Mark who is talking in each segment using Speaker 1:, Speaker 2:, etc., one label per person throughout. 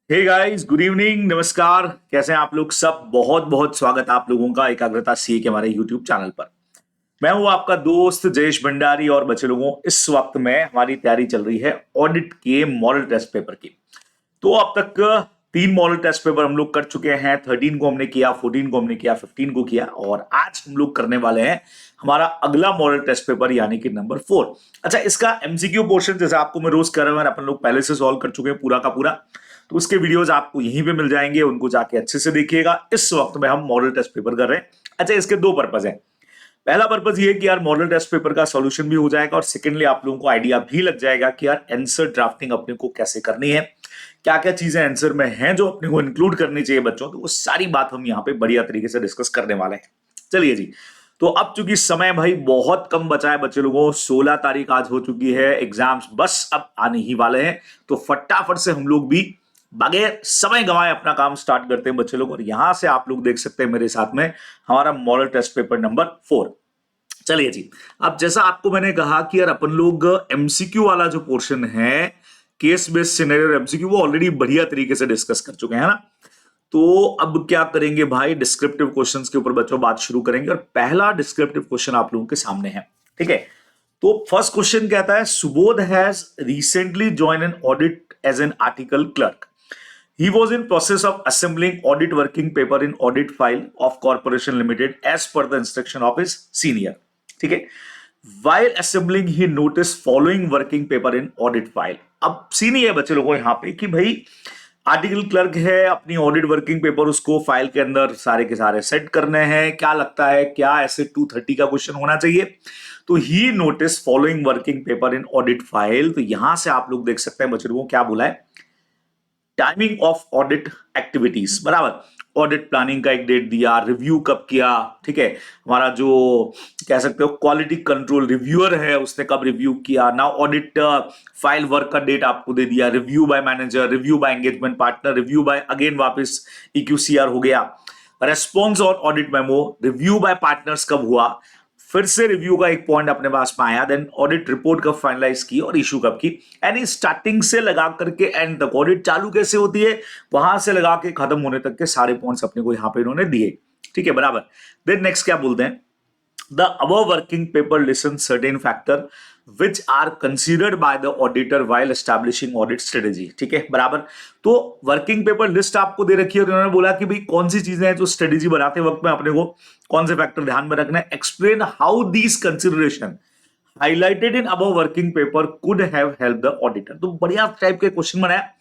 Speaker 1: Hey guys, good evening, नमस्कार। कैसे हैं आप लोग सब? बहुत बहुत स्वागत है आप लोगों का एकाग्रता सीए के हमारे यूट्यूब चैनल पर। मैं हूं आपका दोस्त जयेश भंडारी और बच्चे लोगों, इस वक्त में हमारी तैयारी चल रही है ऑडिट के मॉडल टेस्ट पेपर की। तो अब तक 3 मॉडल टेस्ट पेपर हम लोग कर चुके हैं। 13 को हमने किया, 14 को हमने किया, 15 को किया और आज हम लोग करने वाले हैं हमारा अगला मॉडल टेस्ट पेपर यानी कि नंबर 4। अच्छा, इसका एमसीक्यू पोर्शन जैसे आपको मैं रोज कर रहा हूं, अपन लोग पहले से सॉल्व कर चुके हैं पूरा का पूरा। तो उसके वीडियोस आपको यहीं पे मिल जाएंगे, उनको जाके अच्छे से देखिएगा। इस वक्त में हम मॉडल टेस्ट पेपर कर रहे हैं। अच्छा, इसके 2 पर्पज हैं। पहला पर्पज ये कि यार मॉडल टेस्ट पेपर का सॉल्यूशन भी हो जाएगा और सेकेंडली आप लोगों को आइडिया भी लग जाएगा कि यार आंसर ड्राफ्टिंग अपने को कैसे करनी है, क्या क्या चीजें आंसर में हैं जो अपने को इंक्लूड करनी चाहिए बच्चों। तो वो सारी बात हम यहाँ पे बढ़िया तरीके से डिस्कस करने वाले हैं। चलिए जी। तो अब चूंकि समय भाई बहुत कम बचा है बच्चे लोगों, 16 तारीख आज हो चुकी है, एग्जाम्स बस अब आने ही वाले हैं। तो फटाफट से हम लोग भी बगैर समय गंवाए अपना काम स्टार्ट करते हैं बच्चे लोग। और यहां से आप लोग देख सकते हैं मेरे साथ में हमारा मॉडल टेस्ट पेपर नंबर 4। चलिए जी। अब जैसा आपको मैंने कहा कि यार अपन लोग एमसीक्यू वाला जो पोर्शन है, केस बेस्ड सिनेरियो एमसीक्यू, वो ऑलरेडी बढ़िया तरीके से डिस्कस कर चुके हैं ना। तो अब क्या करेंगे भाई, डिस्क्रिप्टिव क्वेश्चंस के ऊपर बच्चों बात शुरू करेंगे और पहला डिस्क्रिप्टिव क्वेश्चन आप लोगों के सामने है। ठीक है। तो फर्स्ट क्वेश्चन कहता है, Subodh has recently join an audit as an article clerk. He was in process of assembling audit working paper in audit file of Corporation Limited as per the instruction of his senior. ठीक है। While assembling he noticed following working paper in audit file. अब scene ये है बच्चे लोगों यहाँ पे कि भाई आर्टिकल क्लर्क है, अपनी ऑडिट वर्किंग पेपर उसको फाइल के अंदर सारे के सारे सेट करने हैं। क्या लगता है क्या ऐसे 230 का क्वेश्चन होना चाहिए? तो ही notice following working paper in audit file. तो यहां से आप लोग देख सकते हैं बच्चे लोगों क्या बोला है, टाइमिंग ऑफ ऑडिट एक्टिविटीज, बराबर। ऑडिट प्लानिंग का एक डेट दिया, रिव्यू कब किया, ठीक है। हमारा जो कह सकते हो क्वालिटी कंट्रोल रिव्यूअर है उसने कब रिव्यू किया ना, ऑडिट फाइल वर्क का डेट आपको दे दिया, review by manager, review by engagement partner, review by again वापस इक्यूसीआर हो गया, रेस्पॉन्स और audit memo, review by partners कब हुआ, फिर से रिव्यू का एक पॉइंट अपने पास में आया, देन ऑडिट रिपोर्ट कब फाइनलाइज की और इशू कब की। यानी स्टार्टिंग से लगा करके एंड तक ऑडिट चालू कैसे होती है, वहां से लगा के खत्म होने तक के सारे पॉइंट्स अपने को यहां पे इन्होंने दिए। ठीक है, बराबर। देन नेक्स्ट क्या बोलते हैं, the above working paper lists certain factor which are considered by the auditor while establishing audit strategy। ठीक है, बराबर। तो वर्किंग पेपर लिस्ट आपको दे रखी है और उन्होंने बोला कि भाई कौन सी चीजें हैं जो स्ट्रेटेजी बनाते वक्त में अपने को कौन से फैक्टर ध्यान में रखना है। Explain how these consideration highlighted in above working paper could have help the auditor. तो बढ़िया टाइप के क्वेश्चन बनाया।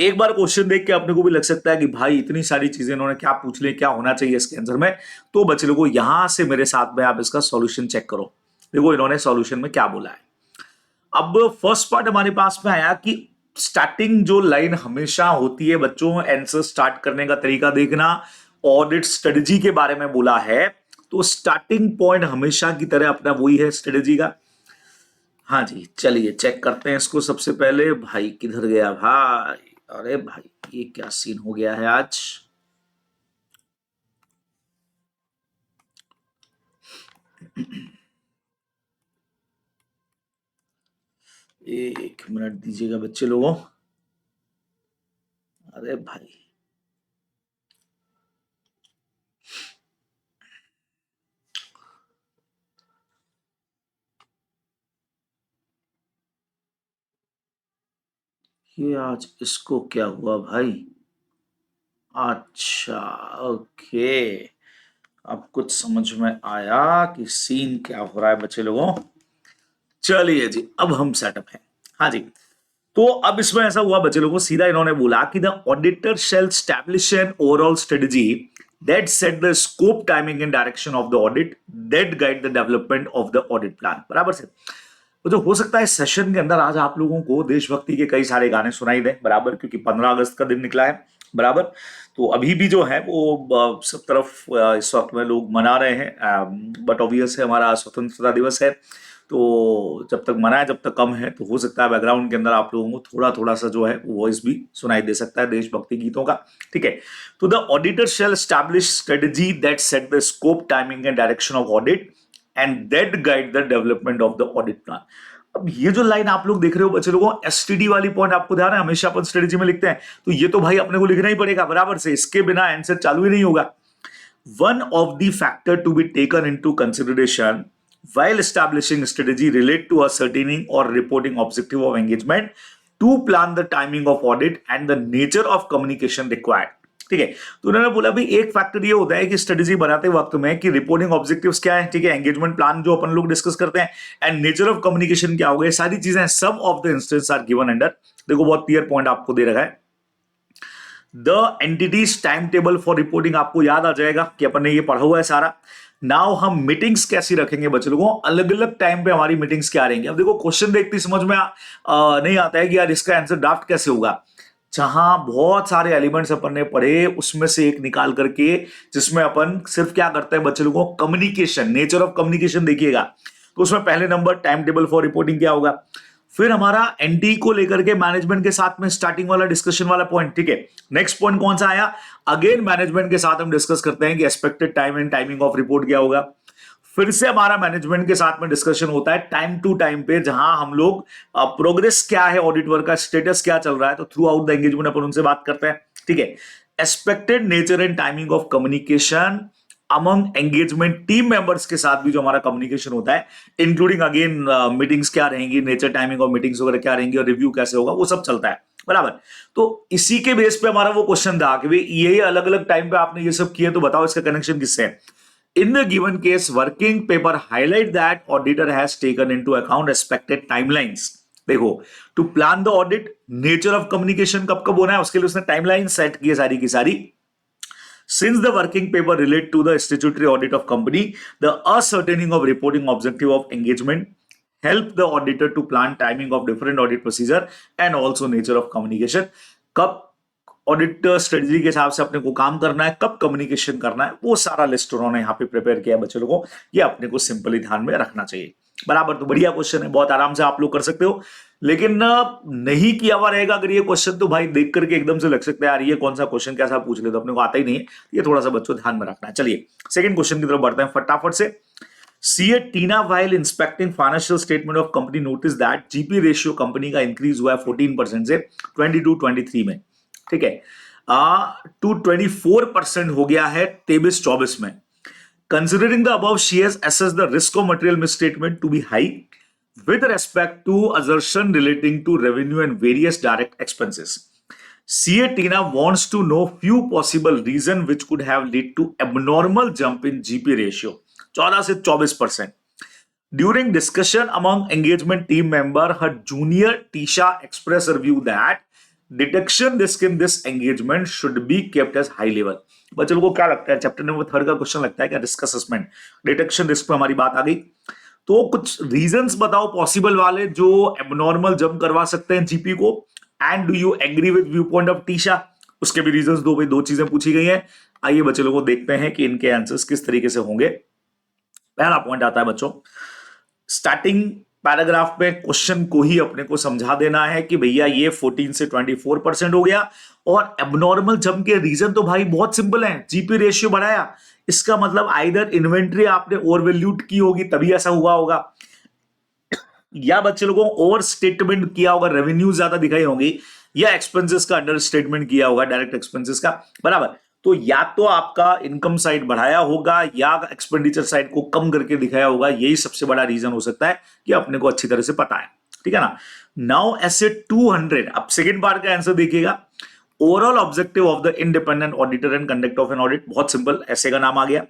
Speaker 1: एक बार क्वेश्चन देख के अपने को भी लग सकता है कि भाई इतनी सारी चीजें इन्होंने क्या पूछ ली, क्या होना चाहिए इसके आंसर में। तो बच्चे लोगों यहां से मेरे साथ में आप इसका सॉल्यूशन चेक करो। देखो इन्होंने सॉल्यूशन में क्या बोला है। अब फर्स्ट पार्ट हमारे पास में आया कि स्टार्टिंग जो लाइन हमेशा होती है बच्चों, आंसर स्टार्ट करने का तरीका देखना, ऑडिट स्ट्रेटेजी के बारे में बोला है। तो स्टार्टिंग पॉइंट हमेशा की तरह अपना वही है स्ट्रेटेजी का। हाँ जी, चलिए चेक करते हैं इसको। सबसे पहले भाई किधर गया भाई, अरे भाई ये क्या सीन हो गया है आज। एक मिनट दीजिएगा बच्चे लोगों। अरे भाई ये आज इसको क्या हुआ भाई। अच्छा, ओके। अब कुछ समझ में आया कि सीन क्या हो रहा है बच्चे लोगों। चलिए जी, अब हम सेटअप हैं। हाँ जी। तो अब इसमें ऐसा हुआ बच्चे लोगों, सीधा इन्होंने बोला कि the auditor shall establish an overall strategy that set the scope, timing and direction of the audit that guide the development of the audit plan. बराबर से। तो जो हो सकता है सेशन के अंदर आज आप लोगों को देशभक्ति के कई सारे गाने सुनाई दें, बराबर, क्योंकि 15 अगस्त का दिन निकला है, बराबर। तो अभी भी जो है वो सब तरफ इस वक्त में लोग मना रहे हैं, बट ऑब्वियस है हमारा स्वतंत्रता दिवस है। तो जब तक मनाए जब तक कम है, तो हो सकता है बैकग्राउंड के अंदर आप लोगों को थोड़ा थोड़ा सा जो है वॉइस भी सुनाई दे सकता है देशभक्ति गीतों का। ठीक है। तो the auditor shall establish strategy that set the scope, timing and direction of audit and that guide the development of the audit plan. अब ये जो लाइन आप लोग देख रहे हो बच्चे लोगों, एसटीडी वाली पॉइंट आपको ध्यान है, हमेशा अपन स्ट्रेटेजी में लिखते हैं, तो ये तो भाई अपने को लिखना ही पड़ेगा बराबर से, इसके बिना आंसर चालू ही नहीं होगा। One of the factor to be taken into consideration while establishing strategy relate to ascertaining or reporting objective of engagement to plan the timing of audit and the nature of communication required। ठीक है, तो उन्होंने बोला भी एक factor ये होता है कि स्ट्रेटेजी बनाते वक्त में कि रिपोर्टिंग ऑब्जेक्टिव्स क्या है, ठीक है, एंगेजमेंट प्लान जो अपन लोग डिस्कस करते हैं, एंड नेचर ऑफ कम्युनिकेशन क्या होगा, ये सारी चीजें some of the instances are given under. देखो बहुत क्लियर पॉइंट आपको दे रखा है। The entity's time table for reporting आपको याद आ जाएगा कि अपन ने ये पढ़ा हुआ है सारा। नाउ हम मीटिंग्स कैसी रखेंगे बच्चे लोगों, अलग अलग टाइम पे हमारी मीटिंग्स क्या रहेंगी। अब देखो क्वेश्चन देखते समझ में नहीं आता है कि यार इसका आंसर ड्राफ्ट कैसे होगा, जहां बहुत सारे एलिमेंट्स अपन ने पढ़े उसमें से एक निकाल करके, जिसमें अपन सिर्फ क्या करते हैं बच्चे लोगों, कम्युनिकेशन, नेचर ऑफ कम्युनिकेशन देखिएगा, तो उसमें पहले number time table for reporting क्या होगा, फिर हमारा एनटी को लेकर के मैनेजमेंट के साथ में स्टार्टिंग वाला डिस्कशन वाला पॉइंट, ठीक है। नेक्स्ट पॉइंट कौन सा आया, अगेन मैनेजमेंट के साथ हम डिस्कस करते हैं कि expected time and timing of report क्या होगा। फिर से हमारा मैनेजमेंट के साथ में डिस्कशन होता है टाइम टू टाइम पे, जहां हम लोग प्रोग्रेस क्या है, ऑडिट वर्क का स्टेटस क्या चल रहा है, तो थ्रू आउट द एंगेजमेंट अपन उनसे बात करते हैं, ठीक है। Expected nature and timing of communication among engagement team members के साथ भी जो हमारा कम्युनिकेशन होता है, इंक्लूडिंग अगेन मीटिंग्स क्या रहेंगी, नेचर टाइमिंग ऑफ मीटिंग्स वगैरह क्या रहेंगी, और रिव्यू कैसे होगा, वो सब चलता है बराबर। तो इसी के बेस पे हमारा वो क्वेश्चन था कि भाई ये अलग अलग टाइम पे आपने ये सब किए, तो बताओ इसका कनेक्शन किससे है। In the given case, working paper highlight that auditor has taken into account expected timelines। देखो, to plan the audit, nature of communication कब कब होना है, उसके लिए उसने टाइमलाइन सेट की है सारी की सारी। Since the working paper relate to the statutory audit of company, the ascertaining of reporting objective of engagement help the auditor to plan timing of different audit procedure and also nature of communication। कब audit strategy के हिसाब से अपने को काम करना है, कब कम्युनिकेशन करना है, वो सारा लिस्ट उन्होंने यहाँ पे प्रिपेयर किया बच्चे लोगों को, ये अपने को सिंपली ध्यान में रखना चाहिए बराबर। तो बढ़िया क्वेश्चन है, बहुत आराम से आप लोग कर सकते हो, लेकिन नहीं किया हुआ रहेगा अगर ये क्वेश्चन, तो भाई देख करके एकदम से लग सकता है यार ये कौन सा क्वेश्चन कैसा पूछ ले, तो अपने को आता ही नहीं है, ये थोड़ा सा बच्चों ध्यान में रखना है। चलिए सेकंड क्वेश्चन की तरफ बढ़ते हैं फटाफट से। CA Tina while inspecting financial statement of company notice that GP ratio company का इंक्रीज हुआ है 14% से 22-23 में, ठीक है, टू 24% हो गया है 23-24 में। Considering the above she has assessed the risk of material misstatement to be high with respect to assertion relating to revenue and various direct expenses. CA Tina wants to know few possible reason which could have lead to abnormal jump in GP ratio 14 से 24%. During discussion among engagement team member, her junior Tisha expressed her view that detection risk in this engagement should be kept as high level। बच्चों को क्या लगता है, chapter number 3 का question लगता है क्या, रिस्क असेसमेंट, डिटेक्शन रिस्क पे हमारी बात आ गई, तो कुछ रीजंस बताओ पॉसिबल वाले जो एबनॉर्मल जंप करवा सकते हैं जीपी को, and do you agree with viewpoint of Tisha, उसके भी रीजंस दो भाई, दो चीजें पूछी गई हैं। आइए बच्चे लोगों को देखते हैं कि इनके आंसर्स किस तरीके से होंगे। पहला पॉइंट आता है बच्चों, स्टार्टिंग पैराग्राफ में क्वेश्चन को ही अपने को समझा देना है कि भैया ये 14 से 24% हो गया, और एबनॉर्मल जंप के रीजन तो भाई बहुत सिंपल है, जीपी रेशियो बढ़ाया, इसका मतलब आइदर इन्वेंट्री आपने ओवरवैल्यूड की होगी तभी ऐसा हुआ होगा, या बच्चे लोगों ओवर स्टेटमेंट किया होगा, रेवेन्यू ज्यादा दिखाई होंगी, या एक्सपेंसेस का अंडर स्टेटमेंट किया होगा, डायरेक्ट एक्सपेंसेस का बराबर। तो या तो आपका इनकम साइड बढ़ाया होगा या एक्सपेंडिचर साइड को कम करके दिखाया होगा, यही सबसे बड़ा रीजन हो सकता है कि अपने को अच्छी तरह से पता है, ठीक है ना। नाउ एसेट 200, अब सेकेंड पार्ट का आंसर देखिएगा, overall objective of the independent auditor and conduct of an audit, बहुत सिंपल, ऐसे का नाम आ गया।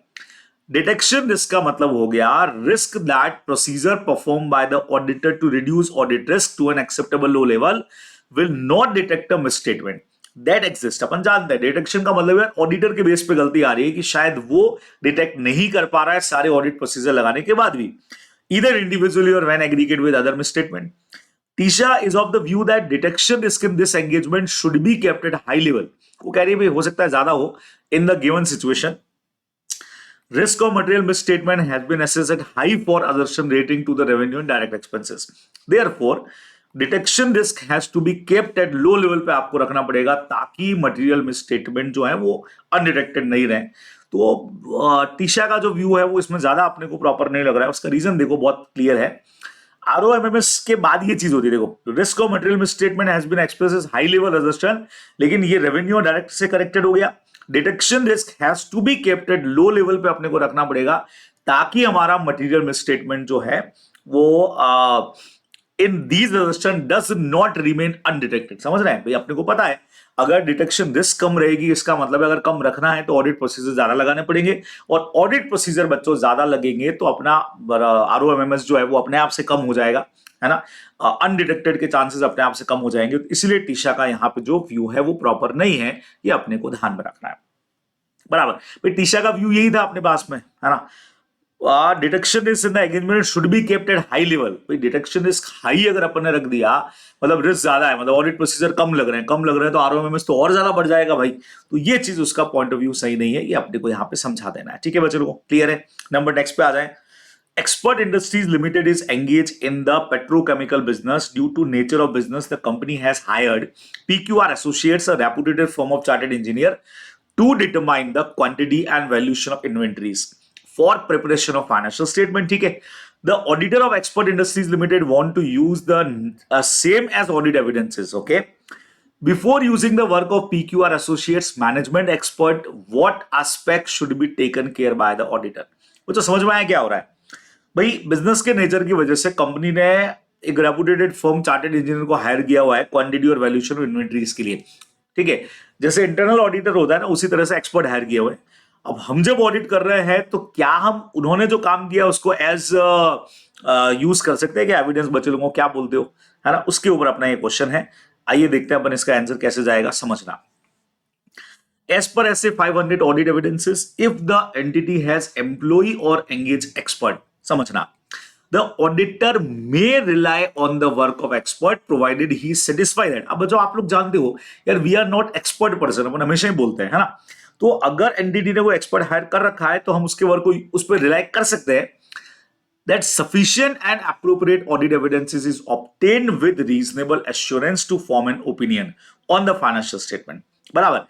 Speaker 1: डिटेक्शन रिस्क का मतलब हो गया risk that procedure perform by the auditor to reduce audit risk to an acceptable low level will not detect a misstatement that exist. अपन जानते हैं डिटेक्शन का मतलब है ऑडिटर के बेस पे गलती आ रही है कि शायद वो डिटेक्ट नहीं कर पा रहा है सारे ऑडिट प्रोसीजर लगाने के बाद भी, ईदर इंडिविजुअली और when aggregate with other misstatement. Trisha is of the view that detection risk in this engagement should be kept at high level. वो कह रही है भाई हो सकता है ज्यादा हो in the given situation. Risk of material misstatement has been assessed at high for assertion rating to the revenue and direct expenses. Therefore, detection risk has to be kept at low level पे आपको रखना पड़ेगा ताकि material misstatement जो है वो undetected नहीं रहे। तो टीशा का जो व्यू है वो इसमें ज्यादा अपने को प्रॉपर नहीं लग रहा है, उसका रीजन देखो बहुत क्लियर है। आरओएमएमएस के बाद ये चीज होती है, देखो risk of material misstatement has been express as high level assertion, लेकिन ये रेवेन्यू और डायरेक्ट से करेक्टेड हो गया। Detection risk has to be kept at low level पे अपने को रखना पड़ेगा, ताकि हमारा मटेरियल मिसस्टेटमेंट जो है वो in these अजर्शन does not remain undetected. समझ रहे हैं भाई, अपने को पता है अगर डिटेक्शन रिस्क कम रहेगी, इसका मतलब अगर कम रखना है तो ऑडिट प्रोसीजर ज्यादा लगाने पड़ेंगे, और ऑडिट प्रोसीजर बच्चों ज्यादा लगेंगे तो अपना आरओएमएमएस जो है वो अपने आप से कम हो जाएगा, है ना। अनडिटेक्टेड के चांसेस अपने आप से कम हो जाएंगे, तो इसलिए टीशा का यहाँ पे जो व्यू है वो प्रॉपर नहीं है, ये अपने को ध्यान में रखना है। बराबर भाई, टीशा का व्यू यही था अपने पास में, है ना। Detection risk in the engagement should be kept at high level. भाई डिटेक्शन रिस्क हाई अगर अपन ने रख दिया, मतलब रिस्क ज्यादा है, मतलब ऑडिट प्रोसीजर कम लग रहे हैं तो आरओएमएमएस तो और ज्यादा बढ़ जाएगा भाई, तो ये चीज उसका पॉइंट ऑफ व्यू सही नहीं है, ये अपने को यहाँ पे समझा देना है। ठीक है बच्चों को क्लियर है। नंबर नेक्स्ट पे आ जाए। Expert Industries Limited is engaged in the petrochemical business. Due to nature of business, the company has hired PQR Associates, a reputed firm of chartered engineer, to determine the quantity and valuation of inventories for preparation of financial statement. ठीक है, the auditor of Expert Industries Limited want to use the same as audit evidences. Okay, before using the work of PQR Associates management expert, what aspects should be taken care by the auditor? वो तो समझ में आया क्या हो रहा है भाई। बिजनेस के नेचर की वजह से कंपनी ने एक रेपुटेटेड फर्म चार्टेड इंजीनियर को हायर किया हुआ है क्वांटिटी और वैल्यूएशन और इन्वेंटरीज के लिए। ठीक है, जैसे इंटरनल ऑडिटर होता है ना, उसी तरह से एक्सपर्ट हायर किए हुए हैं। अब हम जब ऑडिट कर रहे हैं तो क्या हम उन्होंने जो काम किया उसको एज यूज कर सकते हैं क्या एविडेंस? बच्चे लोगों को क्या बोलते हो, है ना, उसके ऊपर अपना ये क्वेश्चन है। आइए देखते हैं अपन इसका आंसर कैसे जाएगा, समझना। As per SA 500 audit evidences, if the entity has employee or engaged expert, समझना, the auditor may rely on the work of expert provided he is satisfied that। अब जो आप लोग जानते हो यार, we are not expert person, अपन हमेशा ही बोलते हैं, है ना। तो अगर एंटिटी ने वो एक्सपर्ट हायर कर रखा है तो हम उसके वर्क को उस पर रिलाई कर सकते हैं। That sufficient and appropriate audit evidences is obtained with reasonable assurance to form an opinion on the financial statement। बराबर,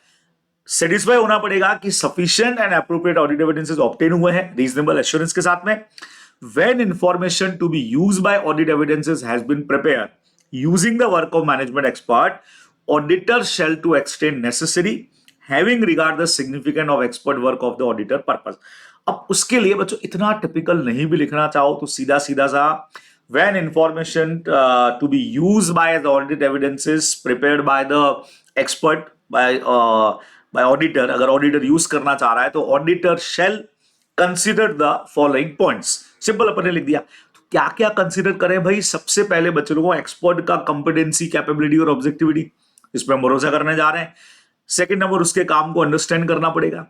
Speaker 1: सेटिस्फाई होना पड़ेगा कि sufficient and appropriate audit evidences obtain हुए हैं रीजनेबल एश्योरेंस के साथ में। When information to be used by audit evidences has been prepared using the work of management expert, auditor shall to extend necessary having regard the significance of expert work of the auditor purpose. अब उसके लिए बच्चों इतना typical नहीं भी लिखना चाहो तो सीधा सीधा सा when information to be used by the audit evidences prepared by the expert by auditor, अगर ऑडिटर यूज करना चाह रहा है तो auditor shall consider the following points. Simple अपन ने लिख दिया। तो क्या क्या कंसिडर करें भाई? सबसे पहले बच्चे लोगों एक्सपर्ट का कंपिटेंसी, कैपेबिलिटी और ऑब्जेक्टिविटी, इस पर हम भरोसा करने जा रहे हैं। सेकंड नंबर उसके काम को अंडरस्टैंड करना पड़ेगा।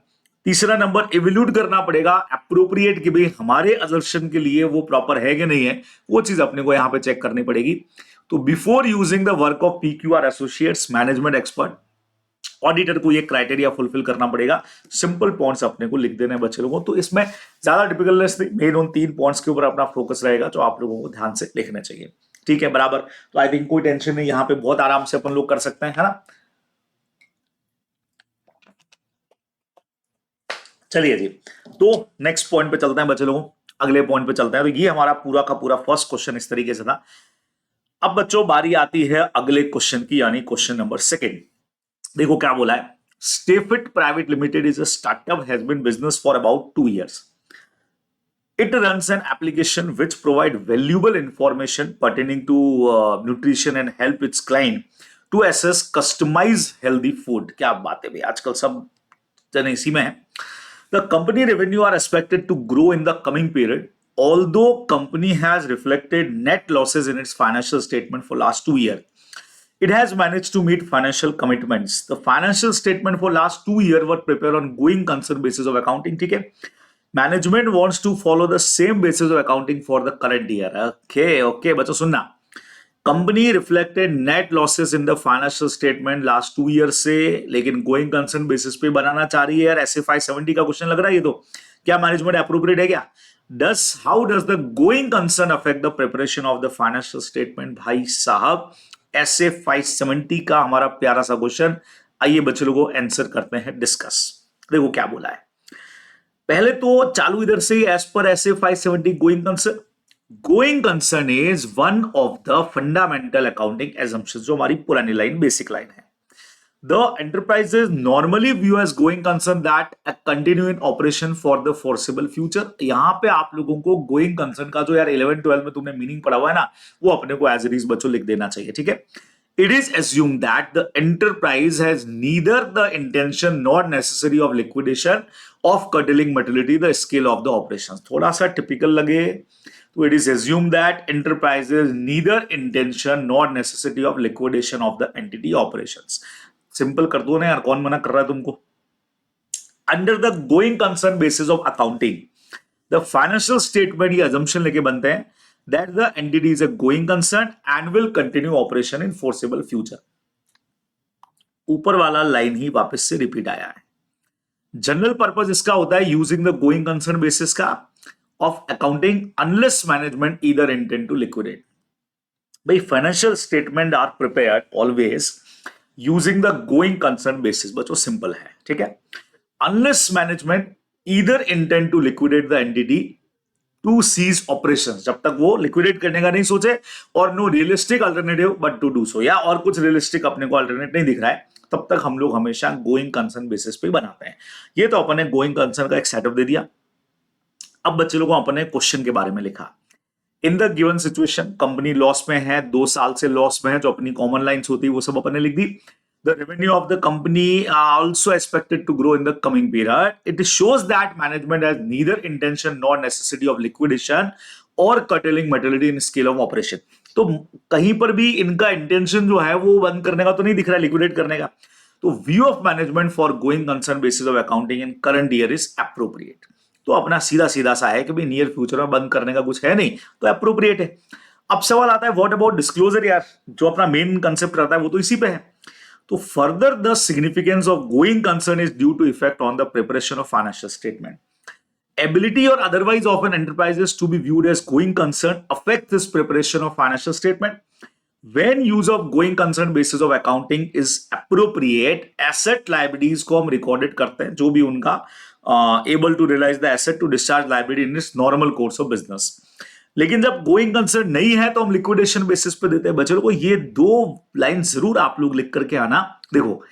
Speaker 1: तीसरा नंबर इवेल्यूट करना पड़ेगा अप्रोप्रिएट कि भाई हमारे असर्शन के लिए वो प्रॉपर है कि नहीं है, वो चीज अपने को यहां पे चेक करनी पड़ेगी। तो before using the work of PQR associates management expert, auditor को ये क्राइटेरिया फुलफिल करना पड़ेगा। सिंपल पॉइंट्स अपने को लिख देने बच्चे लोगों, तो इसमें ज्यादा टिपिकलनेस नहीं, मेन उन 3 पॉइंट्स के ऊपर अपना फोकस रहेगा जो आप लोगों को ध्यान से लिखना चाहिए। ठीक है बराबर, तो आई थिंक कोई टेंशन नहीं, यहाँ पे बहुत आराम से अपन लोग कर सकते हैं, है ना। चलिए जी, तो नेक्स्ट पॉइंट पे चलते हैं बच्चे लोगों, अगले पॉइंट पे चलते हैं। तो ये हमारा पूरा का पूरा फर्स्ट क्वेश्चन इस तरीके से था। अब बच्चों बारी आती है अगले क्वेश्चन की, यानी क्वेश्चन नंबर 2। देखो क्या बोला है। Stefit private limited is a startup, has been business for about 2 years. It runs an application which provide valuable information pertaining to nutrition and help its client to assess customized healthy food। क्या बात है भाई, आजकल सब जन इसी में है। The company revenue are expected to grow in the coming period, although company has reflected net losses in its financial statement for last 2 years. It has managed to meet financial commitments. The financial statement for last 2 years were prepared on going concern basis of accounting। ठीक है, management wants to follow the same basis of accounting for the current year। Okay बच्चों सुनना, company reflected net losses in the financial statement last 2 years से, लेकिन going concern basis पे बनाना चाह रही है यार। SA 570 का क्वेश्चन लग रहा है ये तो। क्या मैनेजमेंट अप्रोप्रिएट है क्या? How does the going concern affect the preparation of the financial statement? भाई साहब SA 570 का हमारा प्यारा सा क्वेश्चन, आइए बच्चे लोगों को आंसर करते हैं, डिस्कस। देखो क्या बोला है। पहले तो चालू इधर से as per SA 570 going concern, going concern is one of the fundamental accounting assumption, जो हमारी पुरानी लाइन बेसिक लाइन है. The enterprises normally view as going concern that a continue in operation for the foreseeable future. यहां पे आप लोगों को going concern का जो यार 11 12 में तुमने मीनिंग पढ़ा हुआ है ना, वो अपने को एज इट इज बच्चों लिख देना चाहिए. ठीक है. It is assumed that the enterprise has neither the intention nor necessity of liquidation of curtailing materially the scale of the operations. थोड़ा सा टिपिकल लगे तो it is assumed that enterprises neither intention nor necessity of liquidation of the entity operations. Simple कर दो ना यार, कौन मना कर रहा है तुमको. Under the going concern basis of accounting, the financial statement ये अजम्पशन लेके बनते हैं that the entity is a going concern and will continue operation in forcible future. ऊपर वाला लाइन ही वापस से रिपीट आया है. जनरल पर्पज इसका होता है using the going concern basis का of accounting unless management either intend to liquidate. भाई financial statement are prepared always using the going concern basis. बच्चों सिंपल है. ठीक है. Unless management either intend to liquidate the entity to cease operations, जब तक वो liquidate करने का नहीं सोचे और no realistic alternative but to do so, या और कुछ रियलिस्टिक अपने को अल्टरनेट नहीं दिख रहा है, तब तक हम लोग हमेशा गोइंग कंसर्न बेसिस पे बनाते हैं. ये तो अपने गोइंग कंसर्न का एक सेटअप दे दिया. अब बच्चे लोगों अपने क्वेश्चन के बारे में लिखा. In the given situation company loss में है, 2 साल से लॉस में है, जो अपनी कॉमन लाइंस होती है वो सब अपने लिख दी. The revenue of the company also expected to grow in the coming period. It shows that management has neither intention nor necessity of liquidation और curtailing materiality in scale of operation. तो कहीं पर भी इनका इंटेंशन जो है वो बंद करने का तो नहीं दिख रहा है, लिक्विडेट करने का. तो view of management for going concern basis of accounting in current year is appropriate. तो अपना सीधा सीधा सा है कि भाई नियर फ्यूचर में बंद करने का कुछ है नहीं, तो एप्रोप्रिएट है. अब सवाल आता है व्हाट अबाउट डिस्क्लोजर यार, जो अपना मेन कंसेप्ट रहता है वो तो इसी पे है. तो further the significance of going concern is due to effect on the preparation of financial statement. Ability or otherwise of an enterprise is to be viewed as going concern affect this preparation of financial statement. When use of going concern basis of accounting is appropriate, asset liabilities को हम recorded करते हैं, जो भी उनका able to realize the asset to discharge liability in its normal course of business. लेकिन जब going concern नहीं है तो हम लिक्विडेशन बेसिस पे देते हैं. बच्चों को ये 2 लाइन जरूर आप लोग लिख करके आना. देखो,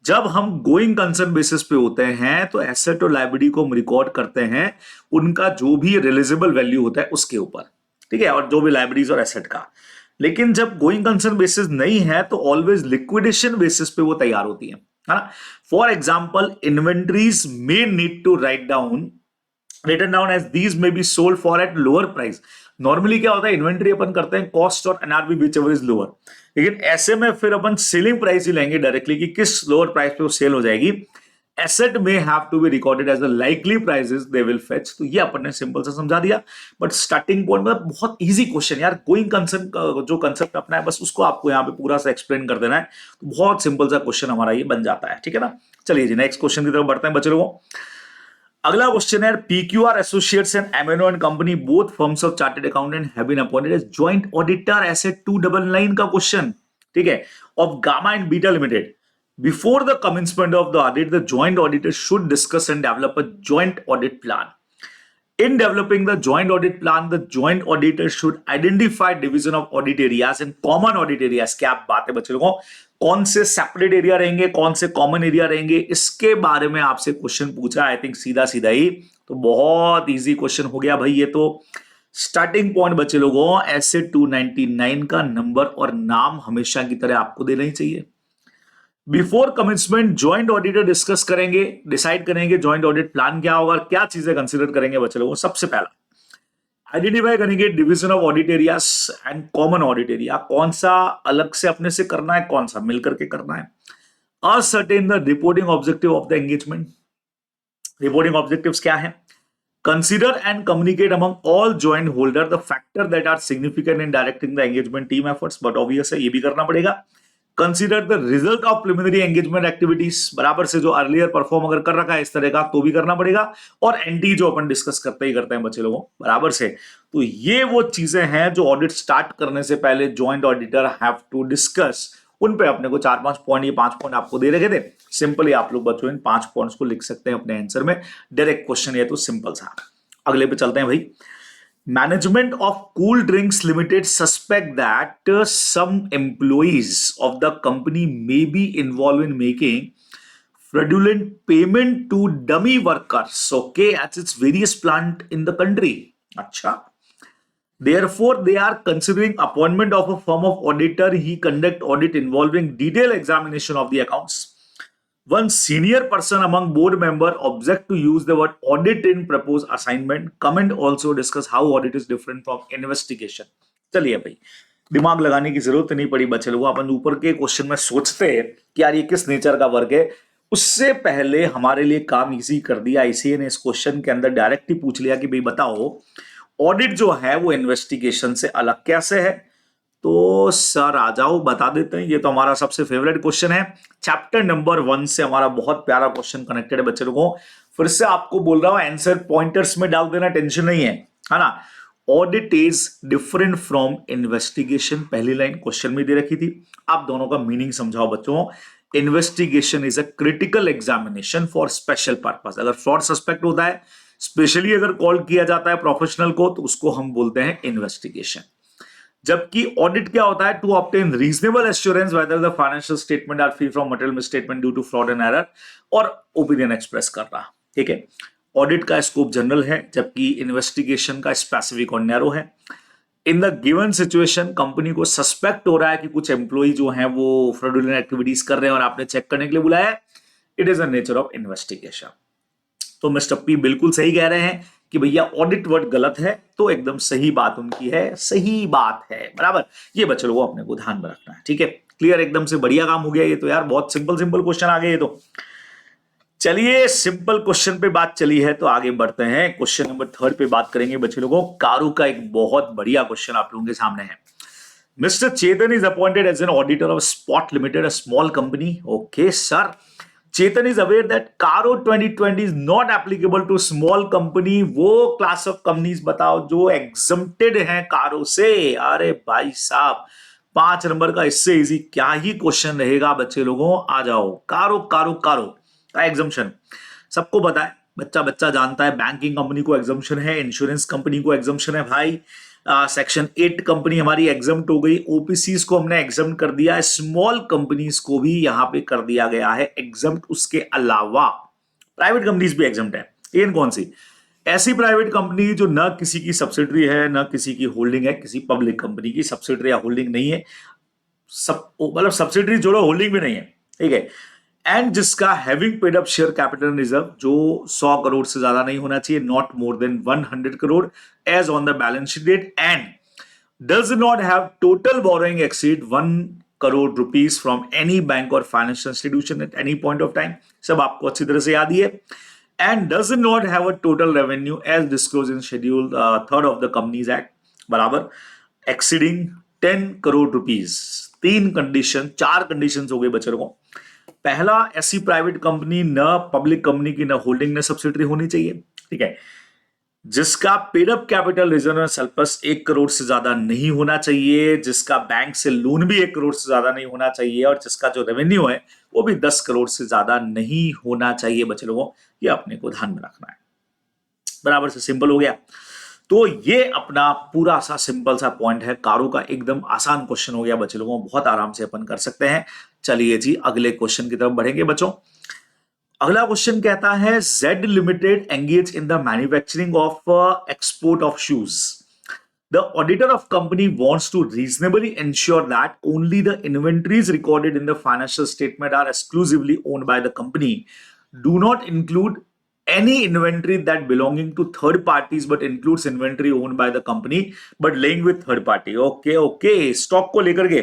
Speaker 1: जब हम गोइंग कंसर्न बेसिस पे होते हैं तो एसेट और लायबिलिटी को हम रिकॉर्ड करते हैं उनका जो भी रियलाइजेबल वैल्यू होता है उसके ऊपर. ठीक है. और जो भी लायबिलिटीज और एसेट का. लेकिन जब गोइंग कंसर्न बेसिस नहीं है तो ऑलवेज लिक्विडेशन बेसिस पे वो तैयार होती है ना. For example, inventories may need to written down as these may be sold for at lower price. Normally क्या होता है, इन्वेंट्री अपन करते हैं कॉस्ट और NRV whichever is lower, लेकिन ऐसे में फिर अपन सेलिंग प्राइस ही लेंगे डायरेक्टली कि किस लोअर प्राइस पे वो सेल हो जाएगी. एसेट में have to be recorded as the likely prices they will fetch. तो ये अपन ने सिंपल से समझा दिया. बट स्टार्टिंग पॉइंट मतलब बहुत इजी क्वेश्चन यार. गोइंग कंसर्न का जो कंसेप्ट अपना है बस उसको आपको यहाँ पे पूरा सा एक्सप्लेन कर देना है. तो बहुत सिंपल सा क्वेश्चन हमारा ये बन जाता है. ठीक है ना. चलिए जी नेक्स्ट क्वेश्चन की तरफ बढ़ते हैं बच्चे लोगों. अगला क्वेश्चन है PQR associates and MNO and company both firms of chartered accountant have been appointed as joint auditor. ऐसे 299 का क्वेश्चन. ठीक है. Of gamma and beta limited. Before the commencement of the audit, the joint auditors should discuss and develop a joint audit plan. In developing the joint audit plan, the joint auditors should identify division of audit areas and common audit areas. क्या बात है बच्चे लोगों, कौन से separate area रहेंगे, कौन से कॉमन एरिया रहेंगे, इसके बारे में आपसे क्वेश्चन पूछा. आई थिंक सीधा सीधा ही तो बहुत इजी क्वेश्चन हो गया भाई. ये तो स्टार्टिंग पॉइंट बच्चे लोगों, ऐसे 299 का नंबर और नाम हमेशा की तरह आपको देना ही चाहिए. Before commitment joint auditor discuss करेंगे, डिसाइड करेंगे ज्वाइंट ऑडिट प्लान क्या होगा, क्या चीजें कंसीडर करेंगे बच्चे लोगों. सबसे पहला आइडेंटिफाई करेंगे division of audit areas and common audit area. कौन सा अलग से अपने से करना है, कौन सा मिलकर के करना है. Ascertain the reporting objective of the engagement. Reporting objectives क्या है. Consider and communicate among all joint holder the factor that are significant in directing the engagement team efforts. But obvious है ये भी करना पड़ेगा. Consider the result of preliminary engagement activities. बराबर से जो अर्लियर परफॉर्म अगर कर रखा है इस तरह का तो भी करना पड़ेगा. और एनटी जो अपन डिस्कस करते ही करते हैं बच्चे लोगों बराबर से. तो ये वो चीजें हैं जो ऑडिट स्टार्ट करने से पहले joint auditor have to discuss. उन पे अपने को 4-5 पॉइंट, ये 5 पॉइंट आपको दे रखे थे. सिंपली आप लोग बच्चों इन 5 पॉइंट्स को लिख सकते हैं अपने आंसर में. डायरेक्ट क्वेश्चन ये तो सिंपल सा. अगले पे चलते हैं भाई. Management of Cool Drinks Limited suspect that some employees of the company may be involved in making fraudulent payment to dummy workers, okay, at its various plant in the country. Acha. Therefore, they are considering appointment of a firm of auditor. He conduct audit involving detailed examination of the accounts. One senior person among board member object to use the word audit in proposed assignment. Comment also discuss how audit is different from investigation. चलिए भाई, दिमाग लगाने की जरूरत नहीं पड़ी बच्चे लोगों, अपन ऊपर के क्वेश्चन में सोचते हैं कि यार ये किस नेचर का वर्क है, उससे पहले हमारे लिए काम इजी कर दिया आईसीए ने। इस क्वेश्चन के अंदर डायरेक्ट ही पूछ लिया कि भाई बताओ ऑडिट जो है वो इन्वेस्टिगेशन से अलग कैसे है। तो सर आ जाओ बता देते हैं, ये तो हमारा सबसे फेवरेट क्वेश्चन है। चैप्टर नंबर 1 से हमारा बहुत प्यारा क्वेश्चन कनेक्टेड है बच्चे लोगों। फिर से आपको बोल रहा हूं आंसर पॉइंटर्स में डाल देना, टेंशन नहीं है ना। Audit is different from investigation, पहली लाइन क्वेश्चन में दे रखी थी। आप दोनों का मीनिंग समझाओ बच्चों। Investigation is a critical examination for special purpose. अगर फ्रॉड सस्पेक्ट होता है, स्पेशली अगर कॉल किया जाता है प्रोफेशनल को, तो उसको हम बोलते हैं इन्वेस्टिगेशन। जबकि ऑडिट क्या होता है, to obtain reasonable assurance whether the financial statement are free from material misstatement due to fraud and error, और ओपिनियन एक्सप्रेस कर रहा। ठीक है, ऑडिट का स्कोप जनरल है, जबकि इन्वेस्टिगेशन का स्पेसिफिक और नैरो है। In the given situation company को सस्पेक्ट हो रहा है कि कुछ एम्प्लॉय जो हैं वो फ्रॉडुलेंट एक्टिविटीज कर रहे हैं और आपने चेक करने के लिए बुलाया है, it is a nature of investigation. तो मिस्टर पी बिल्कुल सही कह रहे हैं कि भैया ऑडिट वर्ड गलत है, तो एकदम सही बात उनकी है, सही बात है, बराबर। ये बच्चे लोगों को अपने को ध्यान में रखना है। ठीक है, क्लियर, एकदम से बढ़िया काम हो गया ये तो यार, बहुत सिंपल सिंपल क्वेश्चन आ गए ये तो। चलिए सिंपल क्वेश्चन पे बात चली है तो आगे बढ़ते हैं, क्वेश्चन नंबर 3 पे बात करेंगे बच्चे लोगों। कारू का एक बहुत बढ़िया क्वेश्चन आप लोगों के सामने है। Mister Chetan is appointed as an auditor of Spot limited, a small company. Okay sir, Chetan is aware that Caro 2020 is not applicable to small company। वो क्लास ऑफ कंपनीज बताओ जो एग्जम्प्टेड हैं कारो से। अरे भाई साहब 5 नंबर का इससे इजी क्या ही क्वेश्चन रहेगा बच्चे लोगों, आ जाओ। कारो कारो कारो का एग्जम्पशन सबको पता है, बच्चा बच्चा जानता है। बैंकिंग कंपनी को एग्जम्पशन है, इंश्योरेंस कंपनी को एग्जम्पशन है भाई। सेक्शन 8 कंपनी हमारी एग्जम्प्ट हो गई, ओपीसीज को हमने एग्जम्प्ट कर दिया है, स्मॉल कंपनीज को भी यहां पे कर दिया गया है एग्जम्प्ट। उसके अलावा प्राइवेट कंपनीज भी एग्जम्प्ट है। लेकिन कौन सी? ऐसी प्राइवेट कंपनी जो न किसी की सब्सिडरी है न किसी की होल्डिंग है, किसी पब्लिक कंपनी की सब्सिडरी या होल्डिंग नहीं है, मतलब सब्सिडरी जोड़ो होल्डिंग भी नहीं है, ठीक है। एंड जिसका having paid up share capital reserve जो 100 करोड़ से ज्यादा नहीं होना चाहिए, not more than 100 crore as on the balance sheet date, and does not have total borrowing exceed 1 crore rupees from any bank और financial institution at any point of time. सब आपको अच्छी तरह से याद ही है। And does not have a total revenue as disclose in schedule 3 of the companies act, बराबर, exceeding 10 crore rupees. 3 condition, 4 condition हो गए बच्चों को। पहला, ऐसी प्राइवेट कंपनी न पब्लिक कंपनी की न होल्डिंग न सब्सिडरी होनी चाहिए, ठीक है। जिसका paid up capital reserve surplus 1 crore से ज्यादा नहीं होना चाहिए, जिसका बैंक से लोन भी 1 करोड़ से ज्यादा नहीं होना चाहिए, और जिसका जो रेवेन्यू है वो भी 10 करोड़ से ज्यादा नहीं होना चाहिए बच्चे लोगों। ये अपने को ध्यान में रखना है, बराबर से सिंपल हो गया। तो ये अपना पूरा सा सिंपल सा पॉइंट है। कारो का एकदम आसान क्वेश्चन हो गया बच्चे लोगों, बहुत आराम से अपन कर सकते हैं। चलिए जी अगले क्वेश्चन की तरफ बढ़ेंगे बच्चों। अगला क्वेश्चन कहता है Z limited engage in the manufacturing of export of shoes. The auditor of company wants to reasonably ensure that only the inventories recorded in the financial statement are exclusively owned by the company, do not include any inventory that belonging to third parties but includes inventory owned by the company but laying with third party। Okay okay, stock को लेकर के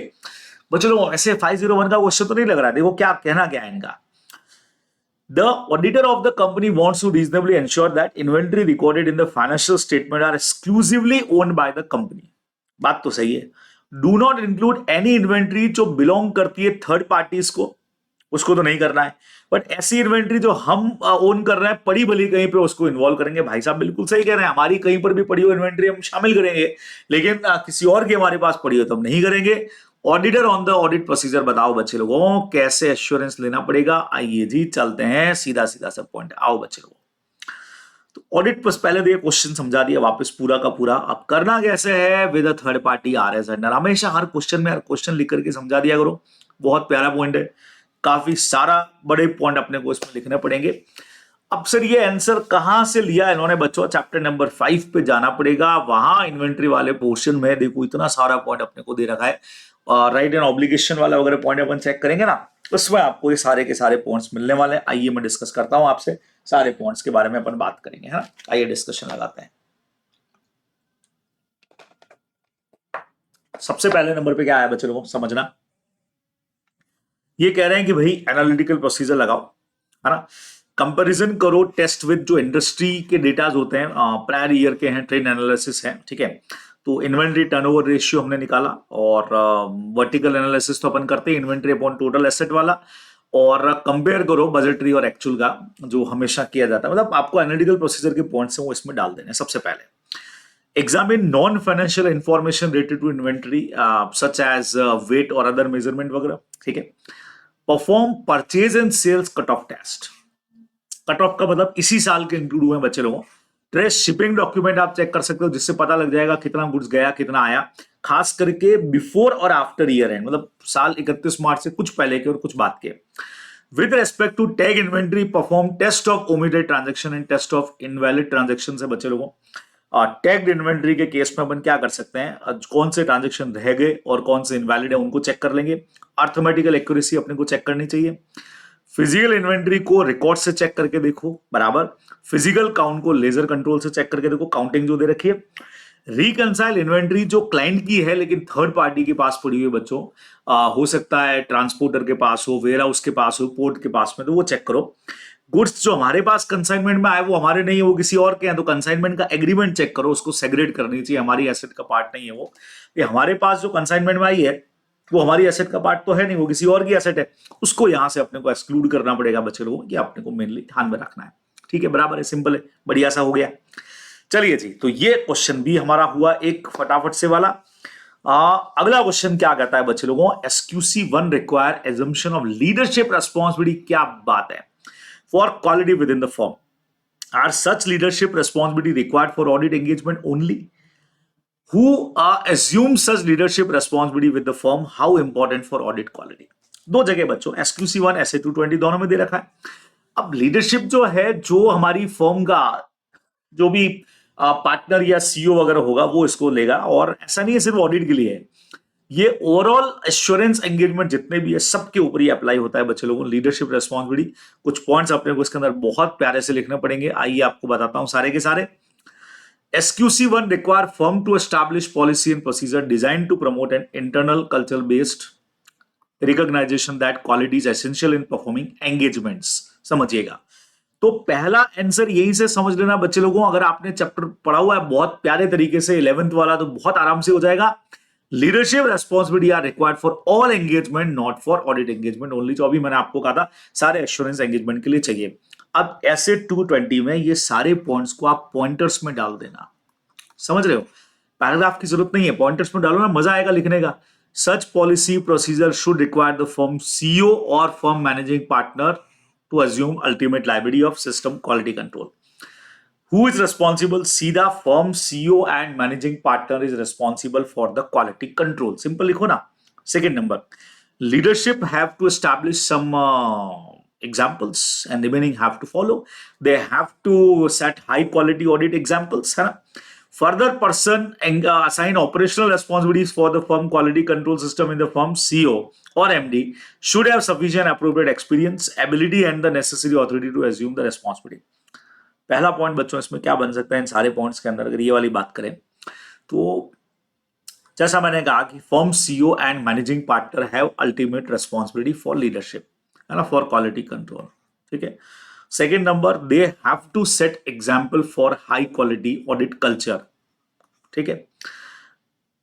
Speaker 1: बच्चों लोगों ऐसे 501 का question तो नहीं लग रहा है। देखो क्या कहना क्या है इनका। The auditor of the company wants to reasonably ensure that inventory recorded in the financial statement are exclusively owned by the company। बात तो सही है। Do not include any inventory जो बिलोंग करती है थर्ड पार्टीज को, उसको तो नहीं करना है। बट ऐसी इन्वेंट्री जो हम ओन कर रहे हैं पड़ी भली कहीं पे उसको इन्वॉल्व करेंगे। भाई साहब बिल्कुल सही कह रहे हैं, हमारी कहीं पर भी पड़ी हो इन्वेंट्री हम शामिल करेंगे, लेकिन किसी और की हमारे पास पड़ी हो तो हम नहीं करेंगे। Auditor on the audit procedure बताओ बच्चे लोगों, कैसे एश्योरेंस लेना पड़ेगा। आइए जी चलते हैं सीधा सीधा सब पॉइंट, आओ बच्चे लोगों। तो ऑडिट बस पहले तो ये क्वेश्चन समझा दिया वापस पूरा का पूरा। अब करना कैसे है with a third party RS vendor, हमेशा हर क्वेश्चन में हर क्वेश्चन लिख करके समझा दिया करो। बहुत प्यारा पॉइंट है, काफी सारा बड़े पॉइंट अपने को इसमें लिखने पड़ेंगे। अब सर ये आंसर कहां से लिया इन्होंने बच्चों, चैप्टर नंबर 5 पे जाना पड़ेगा। वहां इन्वेंट्री वाले पोर्शन में देखो इतना सारा पॉइंट अपने को दे रखा है, राइट एंड ऑब्लिगेशन वाला वगैरह पॉइंट अपन चेक करेंगे ना, उसमें आपको ये सारे के सारे पॉइंट्स मिलने वाले हैं। आइए मैं डिस्कस करता हूं आपसे, सारे पॉइंट्स के बारे में अपन बात करेंगे, है ना। आइए डिस्कशन लगाते हैं। सबसे पहले नंबर पे क्या आया बच्चों को समझना, ये कह रहे हैं कि भाई एनालिटिकल प्रोसीजर लगाओ, है ना। कंपैरिजन करो टेस्ट विद जो इंडस्ट्री के डेटाज होते हैं, प्रायर ईयर के हैं, ट्रेंड एनालिसिस है, ठीक है। तो इन्वेंट्री टर्नओवर रेशियो हमने निकाला, और वर्टिकल एनालिसिस तो अपन करते हैं इन्वेंट्री अपॉन टोटल एसेट वाला, और कंपेयर करो बजटरी और एक्चुअल का, जो हमेशा किया जाता है। मतलब आपको एनालिटिकल प्रोसीजर के पॉइंट्स हैं वो इसमें डाल देने। सबसे पहले examine non-financial information related to inventory such as weight और other measurement वगैरह, ठीक है। Perform purchase and sales cut off test. Cut off का मतलब इसी साल के इंक्लूड हुए बच्चे लोगों। ट्रेस शिपिंग डॉक्यूमेंट आप चेक कर सकते हो, जिससे पता लग जाएगा कितना गुड्स गया कितना आया, खास करके बिफोर और आफ्टर ईयर एंड, मतलब साल 31 मार्च से कुछ पहले के और कुछ बाद के। With respect to tag inventory perform test of omitted transaction and test of invalid transaction है बच्चे लोगों। टैग्ड इन्वेंट्री के केस में अपन क्या कर सकते हैं, कौन से ट्रांजेक्शन रह गए और कौन से इनवैलिड है उनको चेक कर लेंगे। अर्थमेटिकल एक्यूरेसी अपने को चेक करनी चाहिए। फिजिकल इन्वेंट्री को रिकॉर्ड से चेक करके देखो बराबर, फिजिकल काउंट को लेजर कंट्रोल से चेक करके देखो, काउंटिंग जो दे रखी है। रिकंसाइल इन्वेंट्री जो क्लाइंट की है लेकिन थर्ड पार्टी के पास पड़ी हुई बच्चों, हो सकता है ट्रांसपोर्टर के पास हो, वेयर हाउस के पास हो, पोर्ट के पास में, तो वो चेक करो। गुड्स जो हमारे पास कंसाइनमेंट में आए वो हमारे नहीं है, वो किसी और के हैं, तो कंसाइनमेंट का एग्रीमेंट चेक करो, उसको सेग्रेट करनी चाहिए, हमारी एसेट का पार्ट नहीं है वो। ये हमारे पास जो कंसाइनमेंट में आई है वो हमारी एसेट का पार्ट तो है नहीं, वो किसी और की एसेट है, उसको यहां से अपने को एक्सक्लूड करना पड़ेगा बच्चे लोगों, ये अपने को मेनली ध्यान में रखना है। ठीक है, बराबर है, सिंपल है, बढ़िया सा हो गया। चलिए जी, तो ये क्वेश्चन भी हमारा हुआ एक फटाफट से वाला। अगला क्वेश्चन क्या कहता है बच्चे लोगों, SQC1 require assumption of leadership responsibility, क्या बात है, for quality within the firm. Are such leadership responsibility required for audit engagement only? Who assumes such leadership responsibility with the firm? How important for audit quality? दो जगह बच्चों, SQC1 SA220 दोनों में दे रखा है। अब लीडरशिप जो है, जो हमारी फर्म का जो भी पार्टनर या सीईओ वगैरह होगा वो इसको लेगा, और ऐसा नहीं है सिर्फ ऑडिट के लिए है, ये ओवरऑल एश्योरेंस एंगेजमेंट जितने भी है सबके ऊपर ही अप्लाई होता है बच्चे लोगों। लीडरशिप रेस्पॉन्सिबिलिटी, कुछ पॉइंट्स अपने को इसके अंदर बहुत प्यारे से लिखने पड़ेंगे, आइए आपको बताता हूं सारे के सारे। SQC1 require firm to establish policy and procedure designed to promote an internal culture based recognition that quality is essential in performing engagements। समझिएगा, तो पहला आंसर यहीं से समझ लेना बच्चे लोगों। अगर आपने चैप्टर पढ़ा हुआ है बहुत प्यारे तरीके से 11th वाला, तो बहुत आराम से हो जाएगा। Leadership responsibility are required for all engagement, not for audit engagement only. जो अभी मैंने आपको कहा था सारे एश्योरेंस एंगेजमेंट के लिए चाहिए। अब ऐसे 220 में ये सारे पॉइंट्स को आप पॉइंटर्स में डाल देना, समझ रहे हो, पैराग्राफ की जरूरत नहीं है, पॉइंटर्स में डालो ना, मजा आएगा लिखने का। Such policy procedure should require the firm CEO और firm managing partner to assume ultimate liability of system quality control. Who is responsible? सीधा firm CEO and managing partner is responsible for the quality control. Simple लिखो ना। Second number, leadership have to establish some examples and remaining have to follow. They have to set high quality audit examples, है ना। Further person assign operational responsibilities for the firm quality control system in the firm CEO or MD should have sufficient appropriate experience, ability and the necessary authority to assume the responsibility. पहला point बच्चों इसमें क्या बन सकता है इन सारे points के अंदर, अगर ये वाली बात करें तो जैसा मैंने कहा कि firm CEO and managing partner have ultimate responsibility for leadership, है ना, फॉर क्वालिटी कंट्रोल। ठीक है। Second number, they have to set example for high quality audit culture. ठीक है।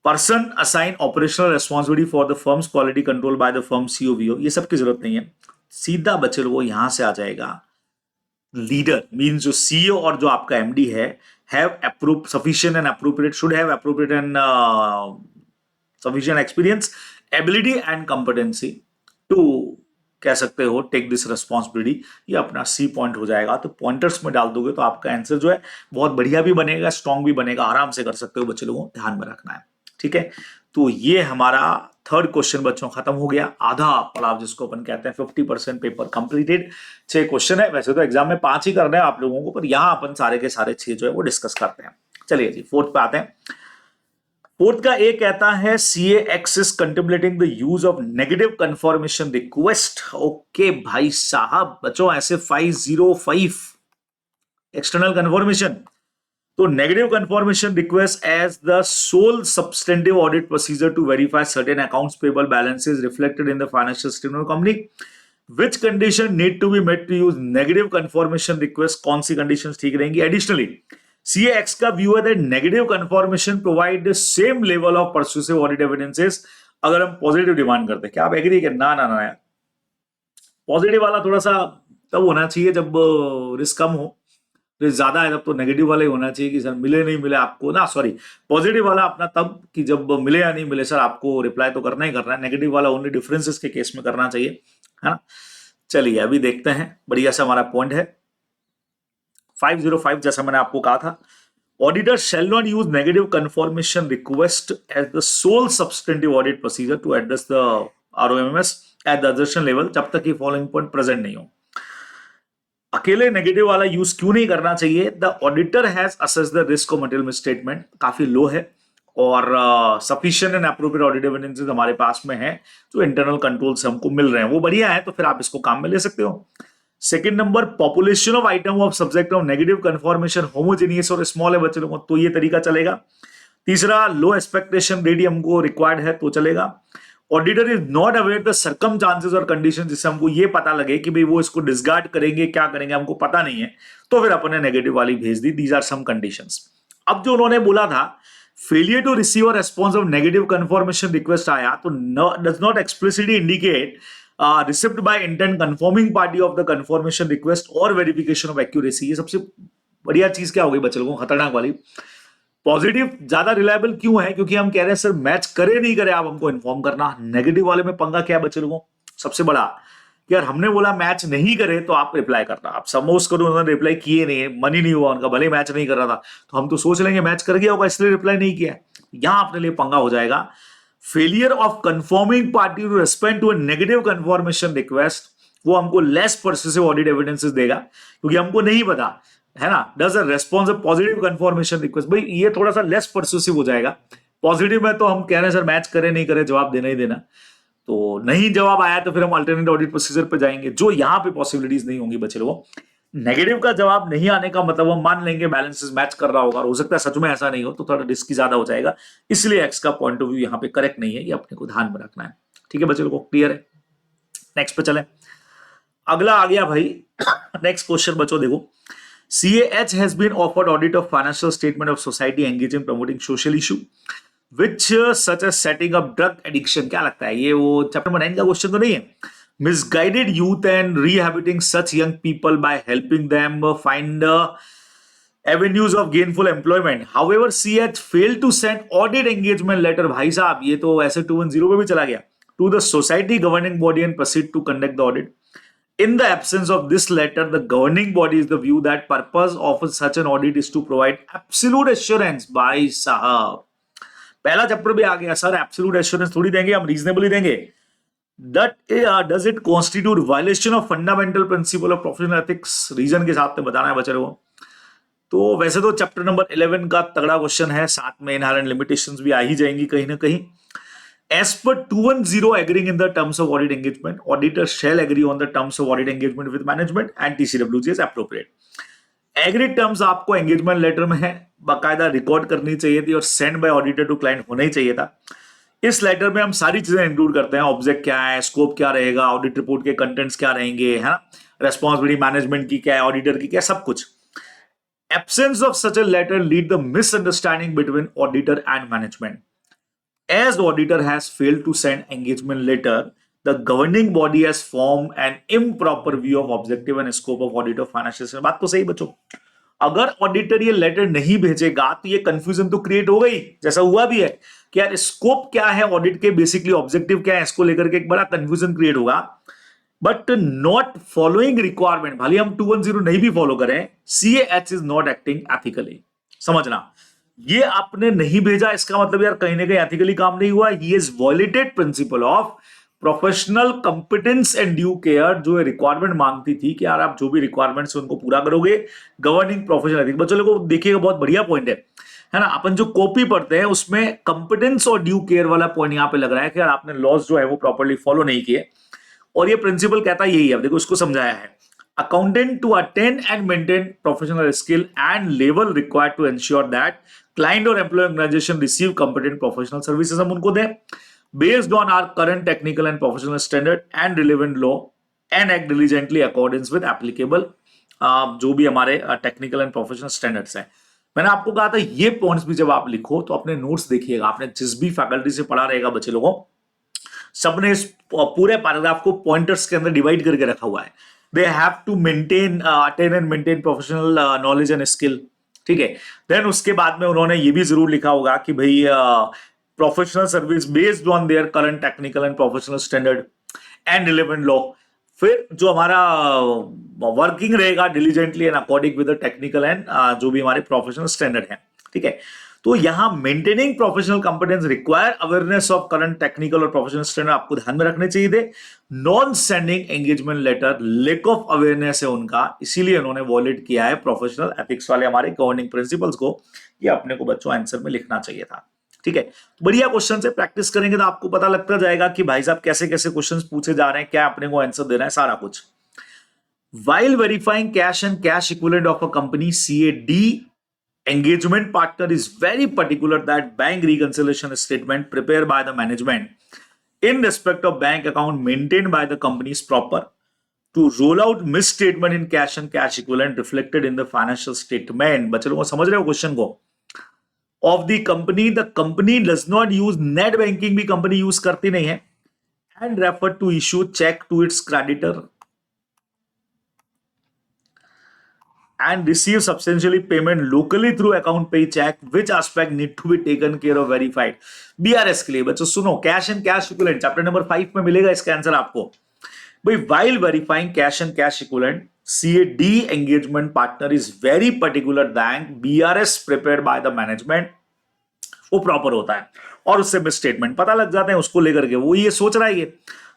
Speaker 1: Person assign operational responsibility for the firm's quality control by the firm CEO वीओ, ये सब की जरूरत नहीं है, सीधा बच्चे लोगों यहां से आ जाएगा। लीडर मीन्स जो सीईओ और जो आपका एमडी है, have approve sufficient and appropriate, should have appropriate and sufficient experience, ability and competency to कह सकते हो टेक दिस रिस्पॉन्सिबिलिटी, ये अपना सी पॉइंट हो जाएगा। तो पॉइंटर्स में डाल दोगे तो आपका आंसर जो है बहुत बढ़िया भी बनेगा, स्ट्रॉन्ग भी बनेगा, आराम से कर सकते हो बच्चे लोगों, ध्यान में रखना है। ठीक है, तो ये हमारा थर्ड क्वेश्चन बच्चों खत्म हो गया, आधा पड़ाव जिसको अपन कहते हैं, 50% पेपर कंप्लीटेड। 6 क्वेश्चन है, वैसे तो एग्जाम में 5 ही करने हैं आप लोगों को, पर यहां अपन सारे के सारे 6 जो है वो डिस्कस करते हैं। चलिए जी फोर्थ पे आते हैं। फोर्थ का ए कहता है CAX is contemplating the use of negative confirmation request. Okay भाई साहब, बच्चों ऐसे 505 एक्सटर्नल कंफर्मेशन, तो negative confirmation request as the sole substantive audit procedure to verify certain accounts payable balances reflected in the financial statement of company, which condition need to be met to use negative confirmation request, कौन सी conditions ठीक रहेंगी? Additionally CAX का view है that negative confirmation provide the same level of persuasive audit evidences अगर हम positive demand करते हैं। क्या आप एग्री कर? ना ना ना, पॉजिटिव वाला थोड़ा सा तब होना चाहिए जब रिस्क कम हो, रिस्क ज्यादा है तब तो नेगेटिव वाला ही होना चाहिए कि सर मिले नहीं मिले आपको ना, सॉरी पॉजिटिव वाला अपना तब कि जब मिले या नहीं मिले सर आपको रिप्लाई तो करना ही करना है, नेगेटिव वाला ओनली डिफरेंसेस के केस में करना चाहिए, है ना। चलिए अभी देखते हैं, बढ़िया सा हमारा पॉइंट है 505, जैसा मैंने आपको कहा था, auditor shall not use negative confirmation request as the sole substantive audit procedure to address the ROMS at the assertion level, जब तक ये फॉलोइंग पॉइंट प्रेजेंट नहीं हो। अकेले नेगेटिव वाला यूज क्यों नहीं करना चाहिए? The auditor has assess the risk of material misstatement काफी लो है और sufficient and appropriate audit evidences हमारे पास में है, जो इंटरनल कंट्रोल से हमको मिल रहे हैं वो बढ़िया है, तो फिर आप इसको काम में ले सकते हो। Second number, population of item of subject of negative confirmation homogeneous और स्मॉल है बच्चे लोगों, तो ये तरीका चलेगा। तीसरा, लो एक्सपेक्टेशन रेडी हमको रिक्वायर्ड है तो चलेगा। Auditor is not aware the circumstances और कंडीशन, जिससे हमको ये पता लगे कि भाई वो इसको डिसगार्ड करेंगे क्या करेंगे हमको पता नहीं है, तो फिर अपने नेगेटिव वाली भेज दी। These are some conditions. अब जो उन्होंने बोला था failure to receive a response of negative confirmation request आया तो does not explicitly indicate receipt by intent confirming party of the confirmation request और वेरिफिकेशन ऑफ एक्यूरेसी। ये सबसे बढ़िया चीज क्या हो गई बच्चे लोगों, खतरनाक वाली। पॉजिटिव ज्यादा रिलायबल क्यों है? क्योंकि हम कह रहे हैं सर मैच करे नहीं करे आप हमको इन्फॉर्म करना। नेगेटिव वाले में पंगा क्या है बच्चे लोगों, सबसे बड़ा कि यार हमने बोला मैच नहीं करे तो आप रिप्लाई करना। आप सपोज करो उन्होंने रिप्लाई किए नहीं, मन ही नहीं हुआ उनका, भले मैच नहीं कर रहा था, तो हम तो सोच लेंगे मैच कर गया होगा इसलिए रिप्लाई नहीं किया। यहां अपने लिए पंगा हो जाएगा। Failure of confirming party to respond to a negative confirmation request, वो हमको लेस परसुसिव ऑडिट एविडेंसेस देगा क्योंकि हमको नहीं पता है ना। Does a response a positive confirmation request, भाई ये थोड़ा सा लेस परसुसिव हो जाएगा। पॉजिटिव में तो हम कह रहे हैं सर मैच करे नहीं करे जवाब देना ही देना, तो नहीं जवाब आया तो फिर हम अल्टरनेट ऑडिट प्रोसीजर पे जाएंगे, जो यहां पे पॉसिबिलिटीज नहीं होंगी बच्चे लोगों। नेगेटिव का जवाब नहीं आने का मतलब हम मान लेंगे बैलेंसेस मैच कर रहा होगा, और हो सकता है सच में ऐसा नहीं हो तो थोड़ा रिस्क ज्यादा हो जाएगा, इसलिए एक्स का पॉइंट ऑफ व्यू यहाँ पे करेक्ट नहीं है, ये अपने को ध्यान में रखना है। ठीक है बच्चे लोगों, क्लियर है? नेक्स्ट पे चले, अगला आ गया भाई नेक्स्ट क्वेश्चन बच्चों देखो। CAH has been offered audit of financial statement of society engaged in promoting social issue which such as setting up drug addiction। क्या लगता है ये वो चैप्टर नंबर 9 का क्वेश्चन तो नहीं है? Misguided youth and rehabilitating such young people by helping them find avenues of gainful employment. However, CAH failed to send audit engagement letter। भाई साहब ये तो ऐसे 210 पे भी चला गया, to the society governing body and proceed to conduct the audit। In the absence of this letter, the governing body is the view that purpose of such an audit is to provide absolute assurance। भाई साहब पहला chapter भी आ गया sir, absolute assurance थोड़ी देंगे हम, reasonably देंगे। That does it constitute violation of fundamental principle of professional ethics? Reason के साथ में बताना है बच्चे लोगों। तो वैसे तो चैप्टर नंबर 11 का तगड़ा क्वेश्चन है, साथ में इनहेरेंट लिमिटेशंस भी आ ही जाएंगी कहीं ना कहीं। As per 210 agreeing in the terms of audit engagement, auditor shall agree on the terms of audit engagement with management and TCWG is appropriate। Agreed terms आपको एंगेजमेंट लेटर में है, बाकायदा रिकॉर्ड करनी चाहिए थी और send by auditor to client होना ही चाहिए था। इस लेटर में हम सारी चीजें इंक्लूड करते हैं, ऑब्जेक्ट क्या है, स्कोप क्या रहेगा, ऑडिट रिपोर्ट के कंटेंट्स क्या रहेंगे, है ना, रेस्पॉन्सिबिलिटी मैनेजमेंट की क्या है, ऑडिटर की क्या, सब कुछ। Absence of such a letter lead the misunderstanding between auditor and management। As the auditor has failed to send engagement letter, the governing body has formed an improper view of objective and scope of audit of financial statement। बात तो सही बच्चों, अगर auditor ये letter नहीं भेजेगा तो ये कंफ्यूजन तो क्रिएट हो गई, जैसा हुआ भी है कि यार स्कोप क्या है ऑडिट के, बेसिकली ऑब्जेक्टिव क्या है, इसको लेकर के एक बड़ा कंफ्यूजन क्रिएट होगा। बट नॉट फॉलोइंग रिक्वायरमेंट, भले हम 210 नहीं भी फॉलो करें, CAH is not acting ethically. समझना, ये आपने नहीं भेजा इसका मतलब यार कहीं ना कहीं एथिकली काम नहीं हुआ। He is violated principle of professional competence and due care, जो रिक्वायरमेंट मांगती थी कि यार आप जो भी रिक्वायरमेंट्स उनको पूरा करोगे। गवर्निंग प्रोफेशनल एथिक्स, बच्चों लोगों को देखिएगा बहुत बढ़िया पॉइंट है ना। अपन जो कॉपी पढ़ते हैं उसमें कंपिटेंस और ड्यू केयर वाला पॉइंट यहां पे लग रहा है कि यार आपने लॉस जो है वो प्रॉपर्ली फॉलो नहीं किए, और ये प्रिंसिपल कहता यही है। देखो इसको समझाया है, accountant to attain and maintain professional skill and level required to ensure that client और employ organization receive competent professional services हम उनको दें based on our current technical and professional standard and relevant law and act diligently accordance with applicable जो भी हमारे technical and professional standards हैं। मैंने आपको कहा था ये पॉइंट्स भी जब आप लिखो तो अपने नोट्स देखिएगा, आपने जिस भी फैकल्टी से पढ़ा रहेगा बच्चे लोगों, सबने इस पूरे पैराग्राफ को पॉइंटर्स के अंदर डिवाइड करके रखा हुआ है। They have to maintain attain and maintain professional knowledge and skill, ठीक है। देन उसके बाद में उन्होंने ये भी जरूर लिखा होगा कि भाई professional service based on their current technical and professional standard and relevant law. फिर जो हमारा वर्किंग रहेगा diligently and according with the technical and जो भी हमारे प्रोफेशनल स्टैंडर्ड है, ठीक है। तो यहां maintaining professional competence require awareness of current technical और प्रोफेशनल स्टैंडर्ड आपको ध्यान में रखने चाहिए थे। Non sending engagement letter, lack of awareness है उनका, इसीलिए उन्होंने वॉयलेट किया है प्रोफेशनल एथिक्स वाले हमारे गवर्निंग प्रिंसिपल्स को। ये अपने को बच्चों आंसर में लिखना चाहिए था, ठीक है। बढ़िया क्वेश्चन से प्रैक्टिस करेंगे तो आपको पता लगता जाएगा कि भाई साहब कैसे कैसे क्वेश्चंस पूछे जा रहे हैं, क्या अपने को आंसर देना है, सारा कुछ। While verifying cash and cash equivalent of a company, CAD engagement partner is very particular that bank reconciliation statement prepared by the management in respect of bank account maintained by the company is proper to roll out misstatement in cash and cash equivalent reflected in the financial statement। बच्चे लोगों समझ रहे हो question को? Of the company does not use net banking, भी company use करती नहीं है, and refer to issue check to its creditor and receive substantially payment locally through account pay check, which aspect need to be taken care of verified। BRS के लिए बच्चों सुनो, cash and cash equivalent chapter number 5 में मिलेगा इसका answer आपको। भाई while verifying cash and cash equivalent, CAD engagement partner is very particular that BRS prepared by the management वो प्रॉपर होता है और उससे मिसस्टेटमेंट पता लग जाते हैं उसको लेकर के, वो ये सोच रहा है ये।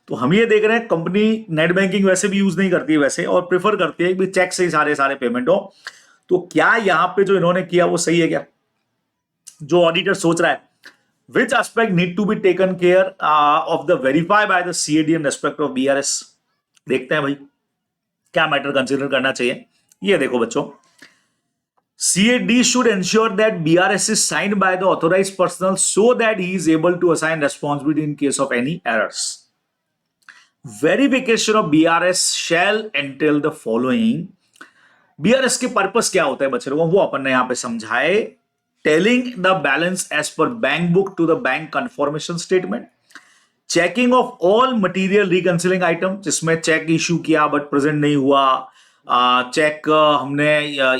Speaker 1: तो हम ये देख रहे हैं कंपनी नेट बैंकिंग वैसे भी यूज नहीं करती है वैसे, और प्रेफर करती है कि चेक से ही सारे पेमेंट हो। तो क्या यहाँ पे जो इन्होंने किया वो सही है क्या, जो ऑडिटर सोच रहा है? Which aspect need to be taken care of the verify by the CAD in respect of BRS। देखते हैं भाई क्या मैटर कंसिडर करना चाहिए। ये देखो बच्चों, CAD should ensure that BRS is signed by the authorized personnel so that he is able to assign responsibility in case of any errors। Verification of BRS shall entail the following। BRS के purpose क्या होता है बच्चे लोगों, वो अपन ने यहां पे समझाए। Telling the balance as per bank book to the bank confirmation statement, checking of all material reconciling item, जिसमें चेक इश्यू किया बट प्रेजेंट नहीं हुआ, चेक हमने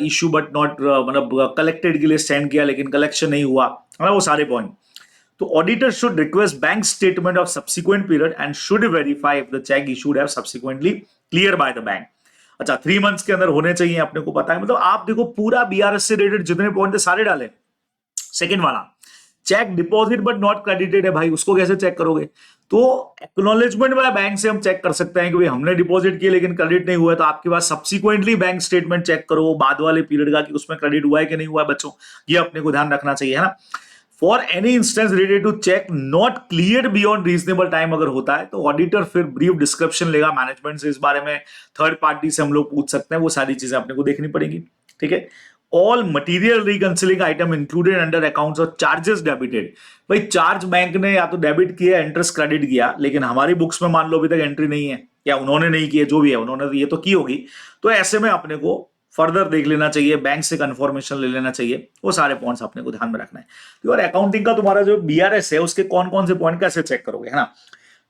Speaker 1: इश्यू बट नॉट मतलब कलेक्टेड के लिए सेंड किया लेकिन कलेक्शन नहीं हुआ, वो सारे पॉइंट। तो auditor should request bank statement of subsequent period and should verify if the check issued have subsequently clear by the bank. अच्छा 3 मंथ्स के अंदर होने चाहिए, अपने को पता है। मतलब आप देखो पूरा BRS से रिलेटेड जितने पॉइंट थे सारे डाले। सेकंड वाला, cheque deposit but not credited है, भाई उसको कैसे चेक करोगे? तो एक्नॉलेजमेंट बाय बैंक से हम चेक कर सकते हैं कि भाई हमने डिपॉजिट किया लेकिन क्रेडिट नहीं हुआ, तो आपके पास सब्सिक्वेंटली बैंक स्टेटमेंट चेक करो बाद वाले पीरियड का कि उसमें क्रेडिट हुआ है कि नहीं हुआ है बच्चों, ये अपने को ध्यान रखना चाहिए, है ना। For any instance related to cheque not clear beyond reasonable time अगर होता है तो ऑडिटर फिर ब्रीफ डिस्क्रिप्शन लेगा मैनेजमेंट से, इस बारे में थर्ड पार्टी से हम लोग पूछ सकते हैं, वो सारी चीजें अपने को देखनी पड़ेगी, ठीक है। All material reconciling item included under accounts और चार्जेस डेबिटेड, भाई चार्ज बैंक ने या तो डेबिट किया इंटरेस्ट क्रेडिट किया, लेकिन हमारी बुक्स में मान लो अभी तक एंट्री नहीं है या उन्होंने नहीं की है, जो भी है उन्होंने ये तो की होगी, तो ऐसे में अपने को फर्दर देख लेना चाहिए, बैंक से कंफर्मेशन ले लेना चाहिए, वो सारे पॉइंट्स अपने को ध्यान में रखना है। और अकाउंटिंग का तुम्हारा जो BRS है उसके कौन कौन से पॉइंट कैसे चेक करोगे, है ना।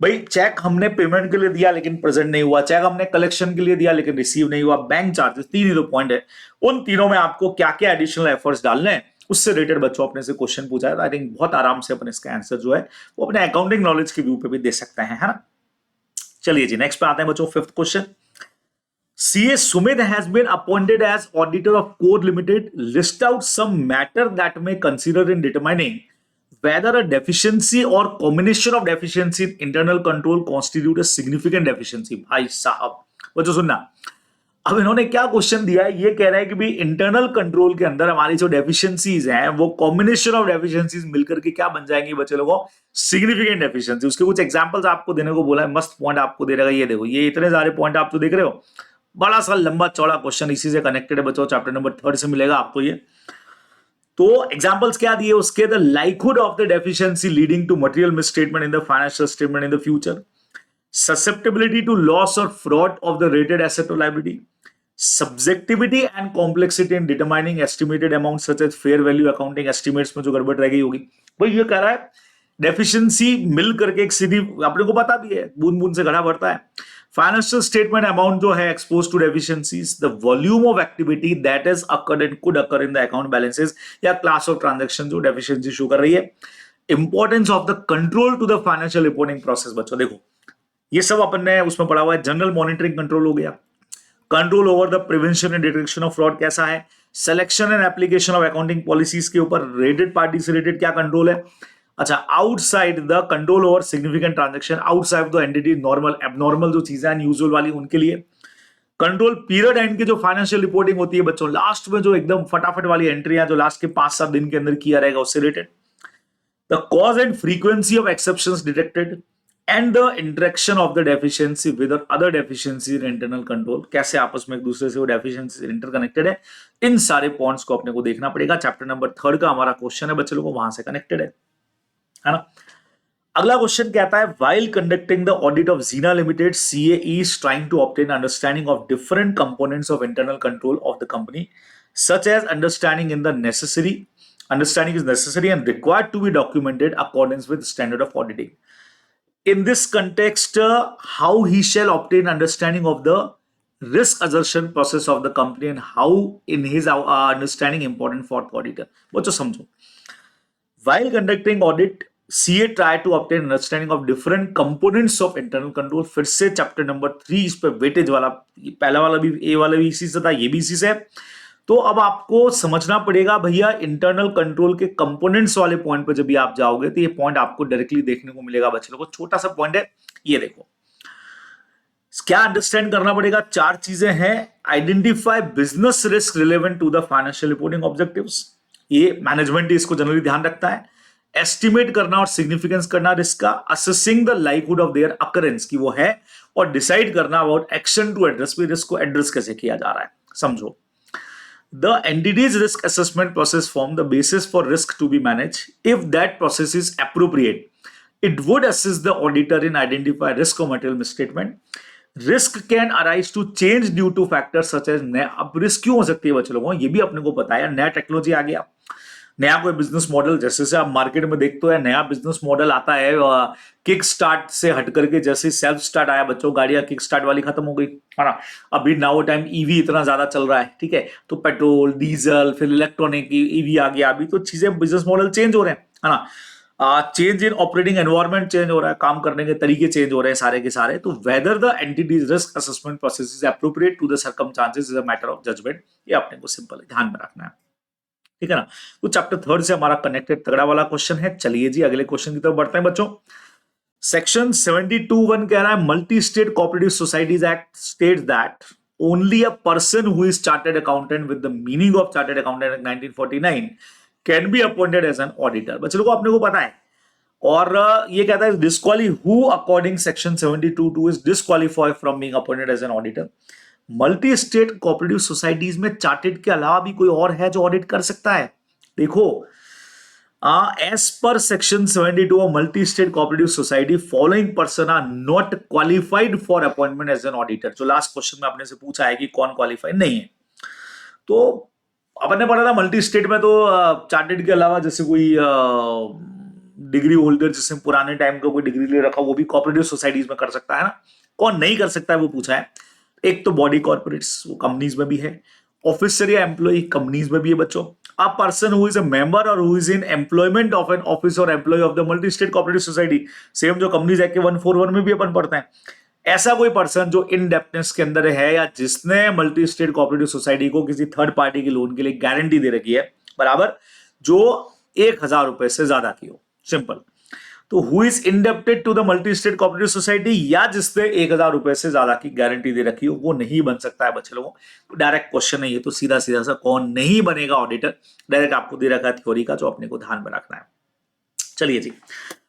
Speaker 1: भाई चेक हमने पेमेंट के लिए दिया लेकिन प्रेजेंट नहीं हुआ, चेक हमने कलेक्शन के लिए दिया लेकिन रिसीव नहीं हुआ, बैंक चार्जेस, 3 ही तो पॉइंट है। उन तीनों में आपको क्या क्या एडिशनल एफर्ट्स डालने हैं उससे रिलेटेड बच्चों अपने से क्वेश्चन पूछा है, तो आई थिंक बहुत आराम से अपन इसका आंसर जो है वो अपने अकाउंटिंग नॉलेज के व्यू पे भी दे सकते हैं, है ना। चलिए जी नेक्स्ट पे आते हैं बच्चों, fifth question. CA Sumit has been appointed as auditor of Core Limited. List out some matter that may consider in determining whether a deficiency or combination of deficiency in internal control constitute a significant deficiency। भाई साहब बच्चों सुनना, अब इन्होंने क्या question दिया है, ये कह रहा है कि भाई इंटरनल कंट्रोल के अंदर हमारी जो डेफिशिएंसीज हैं वो कॉम्बिनेशन ऑफ डेफिशिएंसीज मिलकर के क्या बन जाएंगी बच्चे लोगों, सिग्निफिकेंट डेफिशिएंसी। उसके कुछ एग्जांपल्स आपको देने को बोला है, मस्त पॉइंट आपको दे रहेगा। ये देखो, ये इतने सारे पॉइंट आप तो देख रहे हो, बड़ा सा लंबा चौड़ा क्वेश्चन इसी से कनेक्टेड है बच्चों, चैप्टर नंबर 3 से मिलेगा आपको ये। तो एग्जांपल्स क्या दिए उसके, the likelihood of the deficiency leading to material misstatement in the financial statement in the future, susceptibility to loss or fraud of the rated asset or liability, subjectivity and complexity in determining estimated amounts such as fair value accounting estimates में जो गड़बड़ रह गई होगी। भाई ये कह रहा है डेफिशिएंसी मिल करके एक सीधी, अपने को पता भी है बूंद बूंद से घड़ा भरता है। फाइनेंशियल स्टेटमेंट अमाउंट जो है expose to deficiencies, the volume of activity that is occurred and could occur in the account balances या क्लास ऑफ ट्रांजैक्शन जो डेफिशिएंसी शो कर रही है। Importance of the control to the financial reporting process. बच्चों देखो ये सब अपन ने उसमें पढ़ा हुआ है। जनरल मॉनिटरिंग कंट्रोल हो गया, control over the prevention and detection of fraud कैसा है, selection and application of accounting policies के ऊपर रेटेड पार्टी से रिलेटेड क्या कंट्रोल है। अच्छा, outside the control over significant transaction, outside the entity normal abnormal जो चीजें अनयूजुअल वाली उनके लिए। कंट्रोल पीरियड एंड की जो फाइनेंशियल रिपोर्टिंग होती है बच्चों, लास्ट में जो एकदम फटाफट वाली एंट्री है जो लास्ट के 5-7 दिन के अंदर किया रहेगा उससे related. The cause and frequency of exceptions detected and the interaction of the deficiency with other deficiency in internal control, कैसे आपस में एक दूसरे से वो डेफिशिएंसी इंटरकनेक्टेड है। इन सारे पॉइंट्स को अपने को देखना पड़ेगा। चैप्टर नंबर 3 का हमारा क्वेश्चन है बच्चे लोगों, वहां से कनेक्टेड है ना। अगला क्वेश्चन कहता है, while conducting the audit of Jeena limited CA is trying to obtain understanding of different components of internal control of the company such as understanding is necessary and required to be documented accordance with standard of auditing. In this context, how he shall obtain understanding of the risk assertion process of the company and how in his understanding important for the auditor। बच्चों समझो, while conducting audit CA try to obtain understanding of different components of internal control। फिर से chapter number 3 इस पे weightage वाला, पहला वाला भी ए वाला भी इसी से था, ये भी इसी से। तो अब आपको समझना पड़ेगा भैया इंटरनल कंट्रोल के कंपोनेंट्स वाले पॉइंट पे जब भी आप जाओगे तो ये पॉइंट आपको डायरेक्टली देखने को मिलेगा बच्चे लोगों को। छोटा सा पॉइंट है, ये देखो क्या अंडरस्टैंड करना पड़ेगा। 4 चीजें हैं। Identify business risk relevant to the financial reporting objectives, ये मैनेजमेंट इसको जनरली ध्यान रखता है। एस्टिमेट करना और सिग्निफिकेंस करना रिस्क का, assessing the likelihood of their occurrence की वो है, और डिसाइड करना अबाउट एक्शन टू एड्रेस, भी रिस्क को एड्रेस कैसे किया जा रहा है समझो। The entity's risk assessment process form the basis for risk to be managed. If that process is appropriate, it would assist the auditor in identify risk or material misstatement. Risk can arise to change due to factors such as अब risk क्यों हो सकती है बच्चे लोगों, ये भी अपने को पता है। नया टेक्नोलॉजी आ गया, नया कोई बिजनेस मॉडल, जैसे से आप मार्केट में देखते हो नया बिजनेस मॉडल आता है किक स्टार्ट से हट करके, जैसे सेल्फ स्टार्ट आया बच्चों, गाड़ियां किक स्टार्ट वाली खत्म हो गई है ना। अभी नाउ टाइम ईवी इतना ज्यादा चल रहा है, ठीक है, तो पेट्रोल डीजल फिर इलेक्ट्रॉनिक ईवी आ गया। अभी तो चीजें बिजनेस मॉडल चेंज हो रहे हैं, है ना। Change in operating environment change हो रहा है, काम करने के तरीके चेंज हो रहे हैं सारे के सारे। तो whether the entity's risk assessment process is appropriate to the circumstances is a matter of judgement, ये अपने को सिंपल ध्यान में रखना है, ठीक है ना। तो चैप्टर 3 से हमारा कनेक्टेड तगड़ा वाला क्वेश्चन है। चलिए जी अगले क्वेश्चन की तरफ बढ़ते हैं बच्चों। सेक्शन 72(1) कह रहा है, multi state cooperative societies act states that only a person who is chartered accountant with the meaning of chartered accountant act 1949 can be appointed as an auditor. बच्चों को अपने को पता है, और ये कहता है डिस्क्वाली who according section 72(2) is disqualified from being appointed as an auditor. Multi state cooperative societies में चार्टेड के अलावा भी कोई और है जो ऑडिट कर सकता है। देखो as per section 72 of multi state cooperative society following person are not qualified for appointment as an auditor. जो लास्ट क्वेश्चन में आपने से पूछा है कि कौन क्वालिफाइड नहीं है, तो अपन ने पढ़ा था मल्टी स्टेट में तो चार्टेड के अलावा जैसे कोई डिग्री होल्डर जिसने पुराने टाइम का कोई डिग्री ले रखा वो भी कोऑपरेटिव सोसाइटीज में कर सकता है ना। कौन नहीं कर सकता है वो पूछा है। एक तो बॉडी कॉर्पोरेट्स, वो कंपनीज में भी है। ऑफिसर या एम्प्लॉय कंपनीज में भी है बच्चों। A person who is a member or who is in employment of an officer or employee of the multi state cooperative society, same जो कंपनीज एक्ट के 141 में भी अपन पढ़ते हैं। ऐसा कोई पर्सन जो इनडेप्टनेस के अंदर है या जिसने मल्टी स्टेट कोऑपरेटिव सोसाइटी को किसी थर्ड पार्टी के लोन के लिए गारंटी दे रखी है, बराबर, जो 1,000 रुपए से ज्यादा की हो, सिंपल। तो who is indebted to the multi state cooperative society, या जिसने 1,000 रुपए से ज्यादा की गारंटी दे रखी हो, वो नहीं बन सकता है बच्चे लोगों। तो डायरेक्ट क्वेश्चन है ये, तो सीधा सीधा सा कौन नहीं बनेगा ऑडिटर, डायरेक्ट आपको दे रखा है थ्योरी का, जो अपने को ध्यान में रखना है। चलिए जी,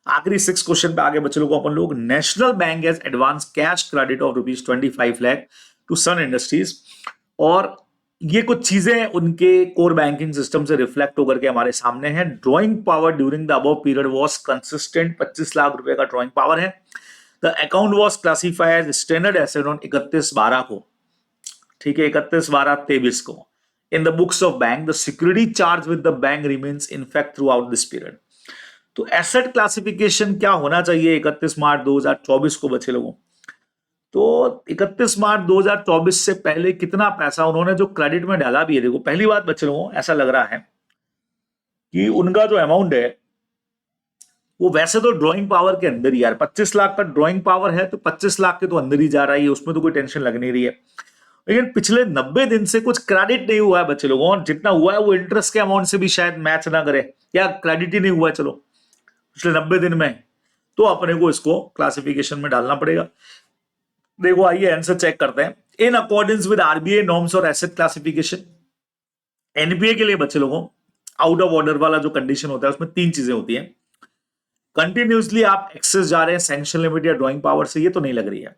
Speaker 1: आखिरी 6 क्वेश्चन पे आगे बच्चे लोगों को अपन लोग, national bank has advance cash credit of ₹25 lakh to Sun industries, और ये कुछ चीजें उनके कोर बैंकिंग सिस्टम से रिफ्लेक्ट होकर के हमारे सामने है। Drawing power during the above period was consistent, 25 lakh रुपए का ड्रॉइंग पावर है। The account was classified as standard asset on 31/12 को, ठीक है, 31/12/23 को। In the books of bank the security charge with the bank remains in fact through out this period. तो asset classification क्या होना चाहिए 31 मार्च 2024 को बच्चे लोगों? तो 31 मार्च 2024 से पहले कितना पैसा उन्होंने जो क्रेडिट में डाला भी है, देखो पहली बात बच्चे लोगों, ऐसा लग रहा है कि उनका जो अमाउंट है वो वैसे तो ड्राइंग पावर के अंदर ही, यार 25 लाख का ड्राइंग पावर है तो 25 लाख के तो अंदर ही जा रहा है, उसमें तो कोई टेंशन लग नहीं रही है। लेकिन पिछले 90 दिन से कुछ क्रेडिट नहीं हुआ है बच्चे लोगों, और जितना हुआ है वो इंटरेस्ट के अमाउंट से भी शायद मैच ना करे, या क्रेडिट ही नहीं हुआ है चलो पिछले 90 दिन में, तो अपने को इसको क्लासिफिकेशन में डालना पड़ेगा। देखो आइए आंसर चेक करते हैं। In accordance with RBI norms और एसेट क्लासिफिकेशन, एनपीए के लिए बच्चे लोगों आउट ऑफ ऑर्डर वाला जो कंडीशन होता है उसमें 3 चीजें होती हैं। कंटिन्यूसली आप एक्सेस जा रहे हैं सैंक्शन लिमिट या ड्राइंग पावर से, ये तो नहीं लग रही है।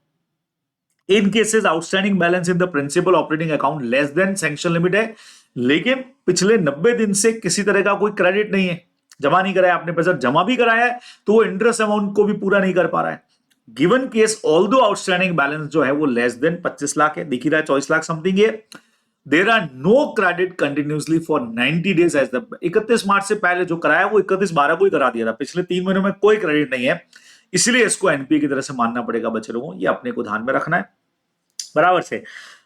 Speaker 1: In cases outstanding balance in the principal operating account less than sanction limit है, लेकिन पिछले 90 दिन से किसी तरह का कोई क्रेडिट नहीं है, जमा नहीं कराया आपने पैसा, जमा भी कराया है तो वो इंटरेस्ट अमाउंट को भी पूरा नहीं कर पा रहा है। Given case although outstanding balance जो है वो लेस देन 25 लाख है, दिख ही रहा है 24 लाख समथिंग है। There are no credit continuously for 90 days as the 31 March से पहले जो कराया वो 31/12 को ही करा दिया था, पिछले 3 महीनों में कोई क्रेडिट नहीं है, इसलिए इसको एनपीए की तरह से मानना पड़ेगा बच्चे लोगों, ये अपने को ध्यान में रखना है बराबर से।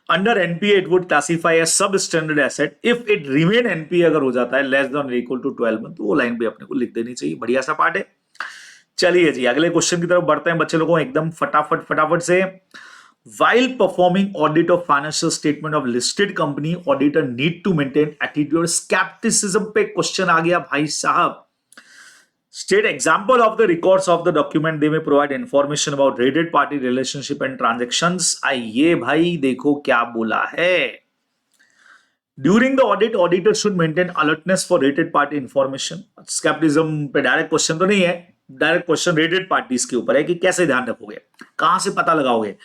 Speaker 1: Under NPA it would classify as sub standard asset if it remain NPA, अगर हो जाता है less than equal to 12 month, तो वो लाइन भी अपने को लिख देनी चाहिए, बढ़िया सा पार्ट है। चलिए जी अगले क्वेश्चन की तरफ बढ़ते हैं बच्चे लोगों, एकदम फटाफट से। While performing audit of financial statement of listed company, auditor need to maintain attitude skepticism पे क्वेश्चन आ गया भाई साहब। State example of the records of the document they may provide information about related party relationship and transactions। आइए भाई देखो क्या बोला है। During the audit, auditor should maintain alertness for related party information। Skepticism पे डायरेक्ट क्वेश्चन तो नहीं है, डायरेक्ट क्वेश्चन related parties के ऊपर है कि कैसे ध्यान रखोगे, कहां से पता लगाओगे।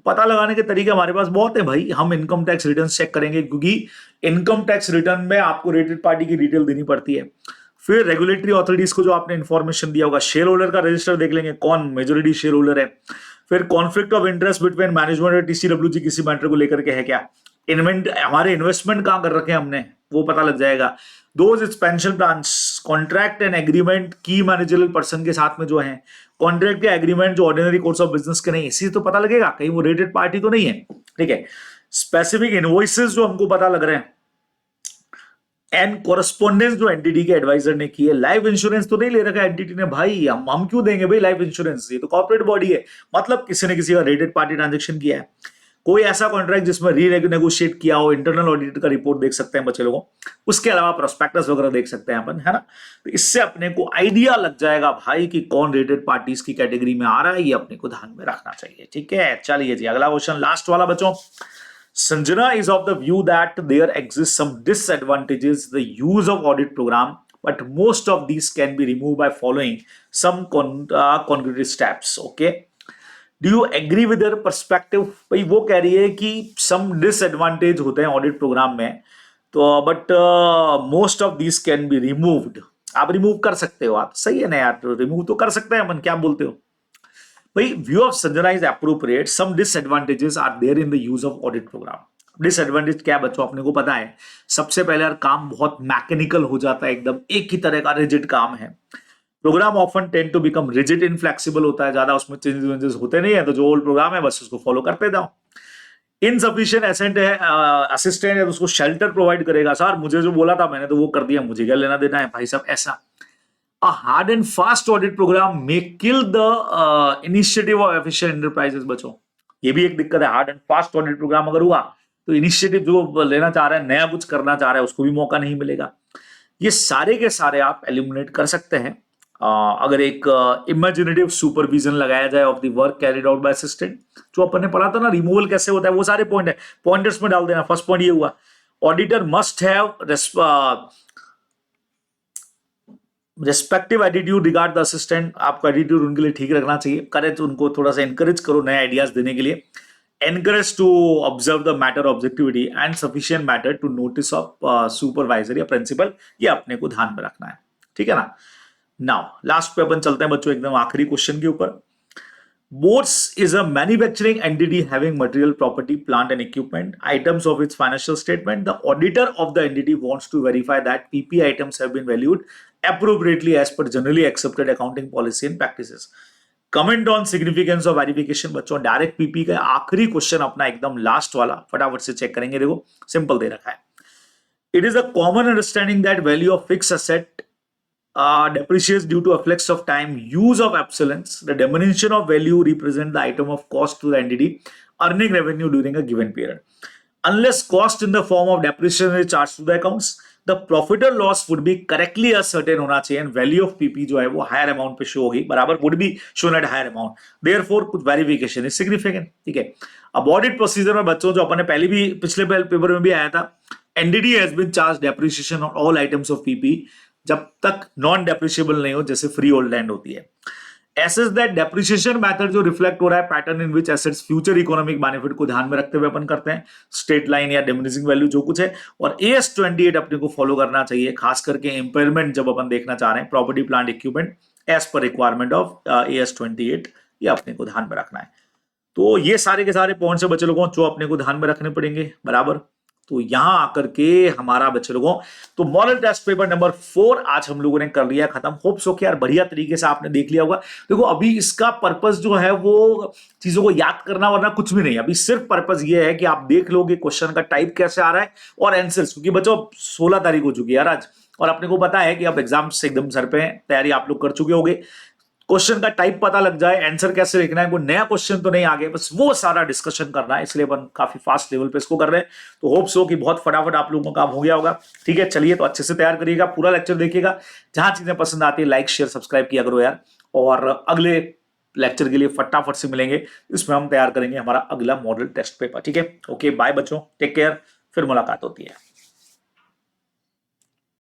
Speaker 1: पता लगाने के तरीके हमारे पास बहुत है भाई, हम इनकम टैक्स रिटर्न चेक करेंगे, क्योंकि इनकम टैक्स रिटर्न में आपको रेटेड पार्टी की डिटेल देनी पड़ती है। फिर रेगुलेटरी अथॉरिटीज को जो आपने इन्फॉर्मेशन दिया होगा, शेयर होल्डर का रजिस्टर देख लेंगे, कौन मेजोरिटी शेयर होल्डर है। फिर conflict of interest between management और टीसीडब्ल्यूजी किसी मैटर को लेकर के है क्या, हमारे इन्वेस्टमेंट कहां कर रखे हैं हमने, वो पता लग जाएगा। Those it's pension plans, contract and agreement की मैनेजरल पर्सन के साथ में जो है, कॉन्ट्रैक्ट के एग्रीमेंट जो ऑर्डिनरी कोर्स ऑफ बिजनेस के नहीं, इसी तो पता लगेगा कहीं वो रेटेड पार्टी तो नहीं है, ठीक है। स्पेसिफिक इनवॉइसेस जो हमको पता लग रहे हैं, एंड कोरस्पोंडेंस जो एंटिटी के एडवाइजर ने की है। लाइफ इंश्योरेंस तो नहीं ले रखा एंटिटी ने भाई, हम क्यों देंगे भाई लाइफ इंश्योरेंस, ये तो कॉर्पोरेट बॉडी है, मतलब किसी ने किसी का रेटेड पार्टी ट्रांजेक्शन किया है। कोई ऐसा कॉन्ट्रैक्ट जिसमें रीनेगोशिएट किया हो, इंटरनल ऑडिट का रिपोर्ट देख सकते हैं बच्चे लोगों, उसके अलावा प्रोस्पेक्टस वगैरह देख सकते हैं अपन, है ना। तो इससे अपने को आइडिया लग जाएगा भाई कि कौन रेटेड पार्टीज की कैटेगरी में आ रहा है, ये अपने को ध्यान में रखना चाहिए, ठीक है। चलिए जी अगला क्वेश्चन, लास्ट वाला बच्चों। Sanjana is of the view that there exists some disadvantages the use of audit program, but most of these can be removed by following some concrete steps। Okay, do you agree with their perspective? भाई वो कह रही है कि some disadvantage होते हैं audit programme में, तो but most of these can be removed। आप रिमूव कर सकते हो, आप सही है ना यार, रिमूव तो कर सकते हैं अपन, क्या बोलते हो भाई। View of Sanjana is appropriate, some disadvantages are there in the use of audit program. Disadvantage क्या बच्चों अपने को पता है, सबसे पहले यार काम बहुत मैकेनिकल हो जाता है, एकदम एक ही तरह का रिजिड काम है। Program often tend to become rigid, inflexible होता है, ज्यादा उसमें चेंजेस होते नहीं है, तो जो ओल्ड प्रोग्राम है बस उसको फॉलो करते जाओ। इनसफिशिएंट एसेंट है, असिस्टेंट है तो उसको शेल्टर प्रोवाइड करेगा, सर मुझे जो बोला था मैंने तो वो कर दिया, मुझे क्या लेना देना है भाई साहब, ऐसा। A hard and fast audit program may kill the initiative of efficient enterprises बच्चों। ये भी एक दिक्कत है। Hard and fast audit program अगर हुआ तो इनिशिएटिव जो लेना चाह रहा है, नया कुछ करना चाह रहा है, उसको भी मौका नहीं मिलेगा। ये सारे के सारे आप एलिमिनेट कर सकते हैं अगर एक इमेजिनेटिव सुपरविजन लगाया जाए of the work carried out by assistant. जो अपन ने पढ़ा था ना, रिमूवल कैसे होता है, वो सारे पॉइंट है, पॉइंटर्स में डाल देना। फर्स्ट पॉइंट ये हुआ, auditor must have respective attitude regard the assistant. आपका एटीट्यूड उनके लिए ठीक रखना चाहिए, करें तो उनको थोड़ा सा एनकरेज करो नए आइडियाज देने के लिए। Encourage to observe the matter objectivity and sufficient matter to notice of supervisor या प्रिंसिपल, ये अपने को ध्यान में रखना है, ठीक है ना। नाउ लास्ट पे अपन चलते हैं बच्चों, एकदम आखिरी क्वेश्चन के ऊपर। Boats is a manufacturing entity having material property, plant and equipment, items of its financial statement. The auditor of the entity wants to verify that PP items have been valued appropriately as per generally accepted accounting policy and practices. Comment on significance of verification। बच्चों direct PP का आखिरी question अपना एकदम last वाला फटाफट से check करेंगे। देखो सिंपल दे रखा है, it is a common understanding that value of fix asset depreciates due to effects of time, use of obsolescence. The diminution of value represent the item of cost to the entity earning revenue during a given period. Unless cost in the form of depreciation is charged to the accounts, the profit or loss would be correctly ascertained होना चाहिए, and value of PP जो है वो higher amount पे show होगी, बराबर would be shown at higher amount. Therefore कुछ verification is significant, ठीक है। अब ऑडिट प्रोसीजर में बच्चों जो अपन ने पहले भी पिछले पेपर में भी आया था, entity has been charged depreciation on all items of PP जब तक नॉन डेप्रिशिएबल नहीं हो, जैसे फ्री होल्ड लैंड होती है। एसेस दैट डेप्रिसिएशन मेथड जो रिफ्लेक्ट हो रहा है pattern in which assets future economic benefit को ध्यान में रखते हुए अपन करते हैं, स्ट्रेट लाइन या डिमिनिशिंग वैल्यू जो कुछ है। और AS28 अपने को फॉलो करना चाहिए, खास करके इंपेयरमेंट जब अपन देखना चाह रहे हैं, property plant equipment as per requirement of AS28, ये अपने को ध्यान में रखना है। तो ये सारे के सारे पॉइंट्स है बच्चे लोगों जो अपने को ध्यान में रखने पड़ेंगे, बराबर। तो यहां आकर के हमारा बच्चे लोगों तो मॉडल टेस्ट पेपर नंबर 4 आज हम लोगों ने कर लिया खत्म। होप सो कि यार बढ़िया तरीके से आपने देख लिया होगा। देखो अभी इसका पर्पस जो है वो चीजों को याद करना वरना कुछ भी नहीं, अभी सिर्फ पर्पस ये है कि आप देख लोगे क्वेश्चन का टाइप कैसे आ रहा है और आंसर्स, क्योंकि बच्चों 16 तारीख हो चुकी है यार आज, और अपने को पता है कि अब एग्जाम से एकदम सर पे है, तैयारी आप लोग कर चुके होंगे। क्वेश्चन का टाइप पता लग जाए, आंसर कैसे लिखना है, कोई नया क्वेश्चन तो नहीं आ गया, बस वो सारा डिस्कशन करना है, इसलिए अपन काफी फास्ट लेवल पे इसको कर रहे हैं। तो होप सो कि बहुत फटाफट आप लोगों का काम हो गया होगा, ठीक है। चलिए तो अच्छे से तैयार करिएगा, पूरा लेक्चर देखिएगा, जहां चीजें पसंद आती है लाइक शेयर सब्सक्राइब किया करो यार। और अगले लेक्चर के लिए फटाफट से मिलेंगे, इसमें हम तैयार करेंगे हमारा अगला मॉडल टेस्ट पेपर, ठीक है। ओके बाय बच्चों, टेक केयर, फिर मुलाकात होती है।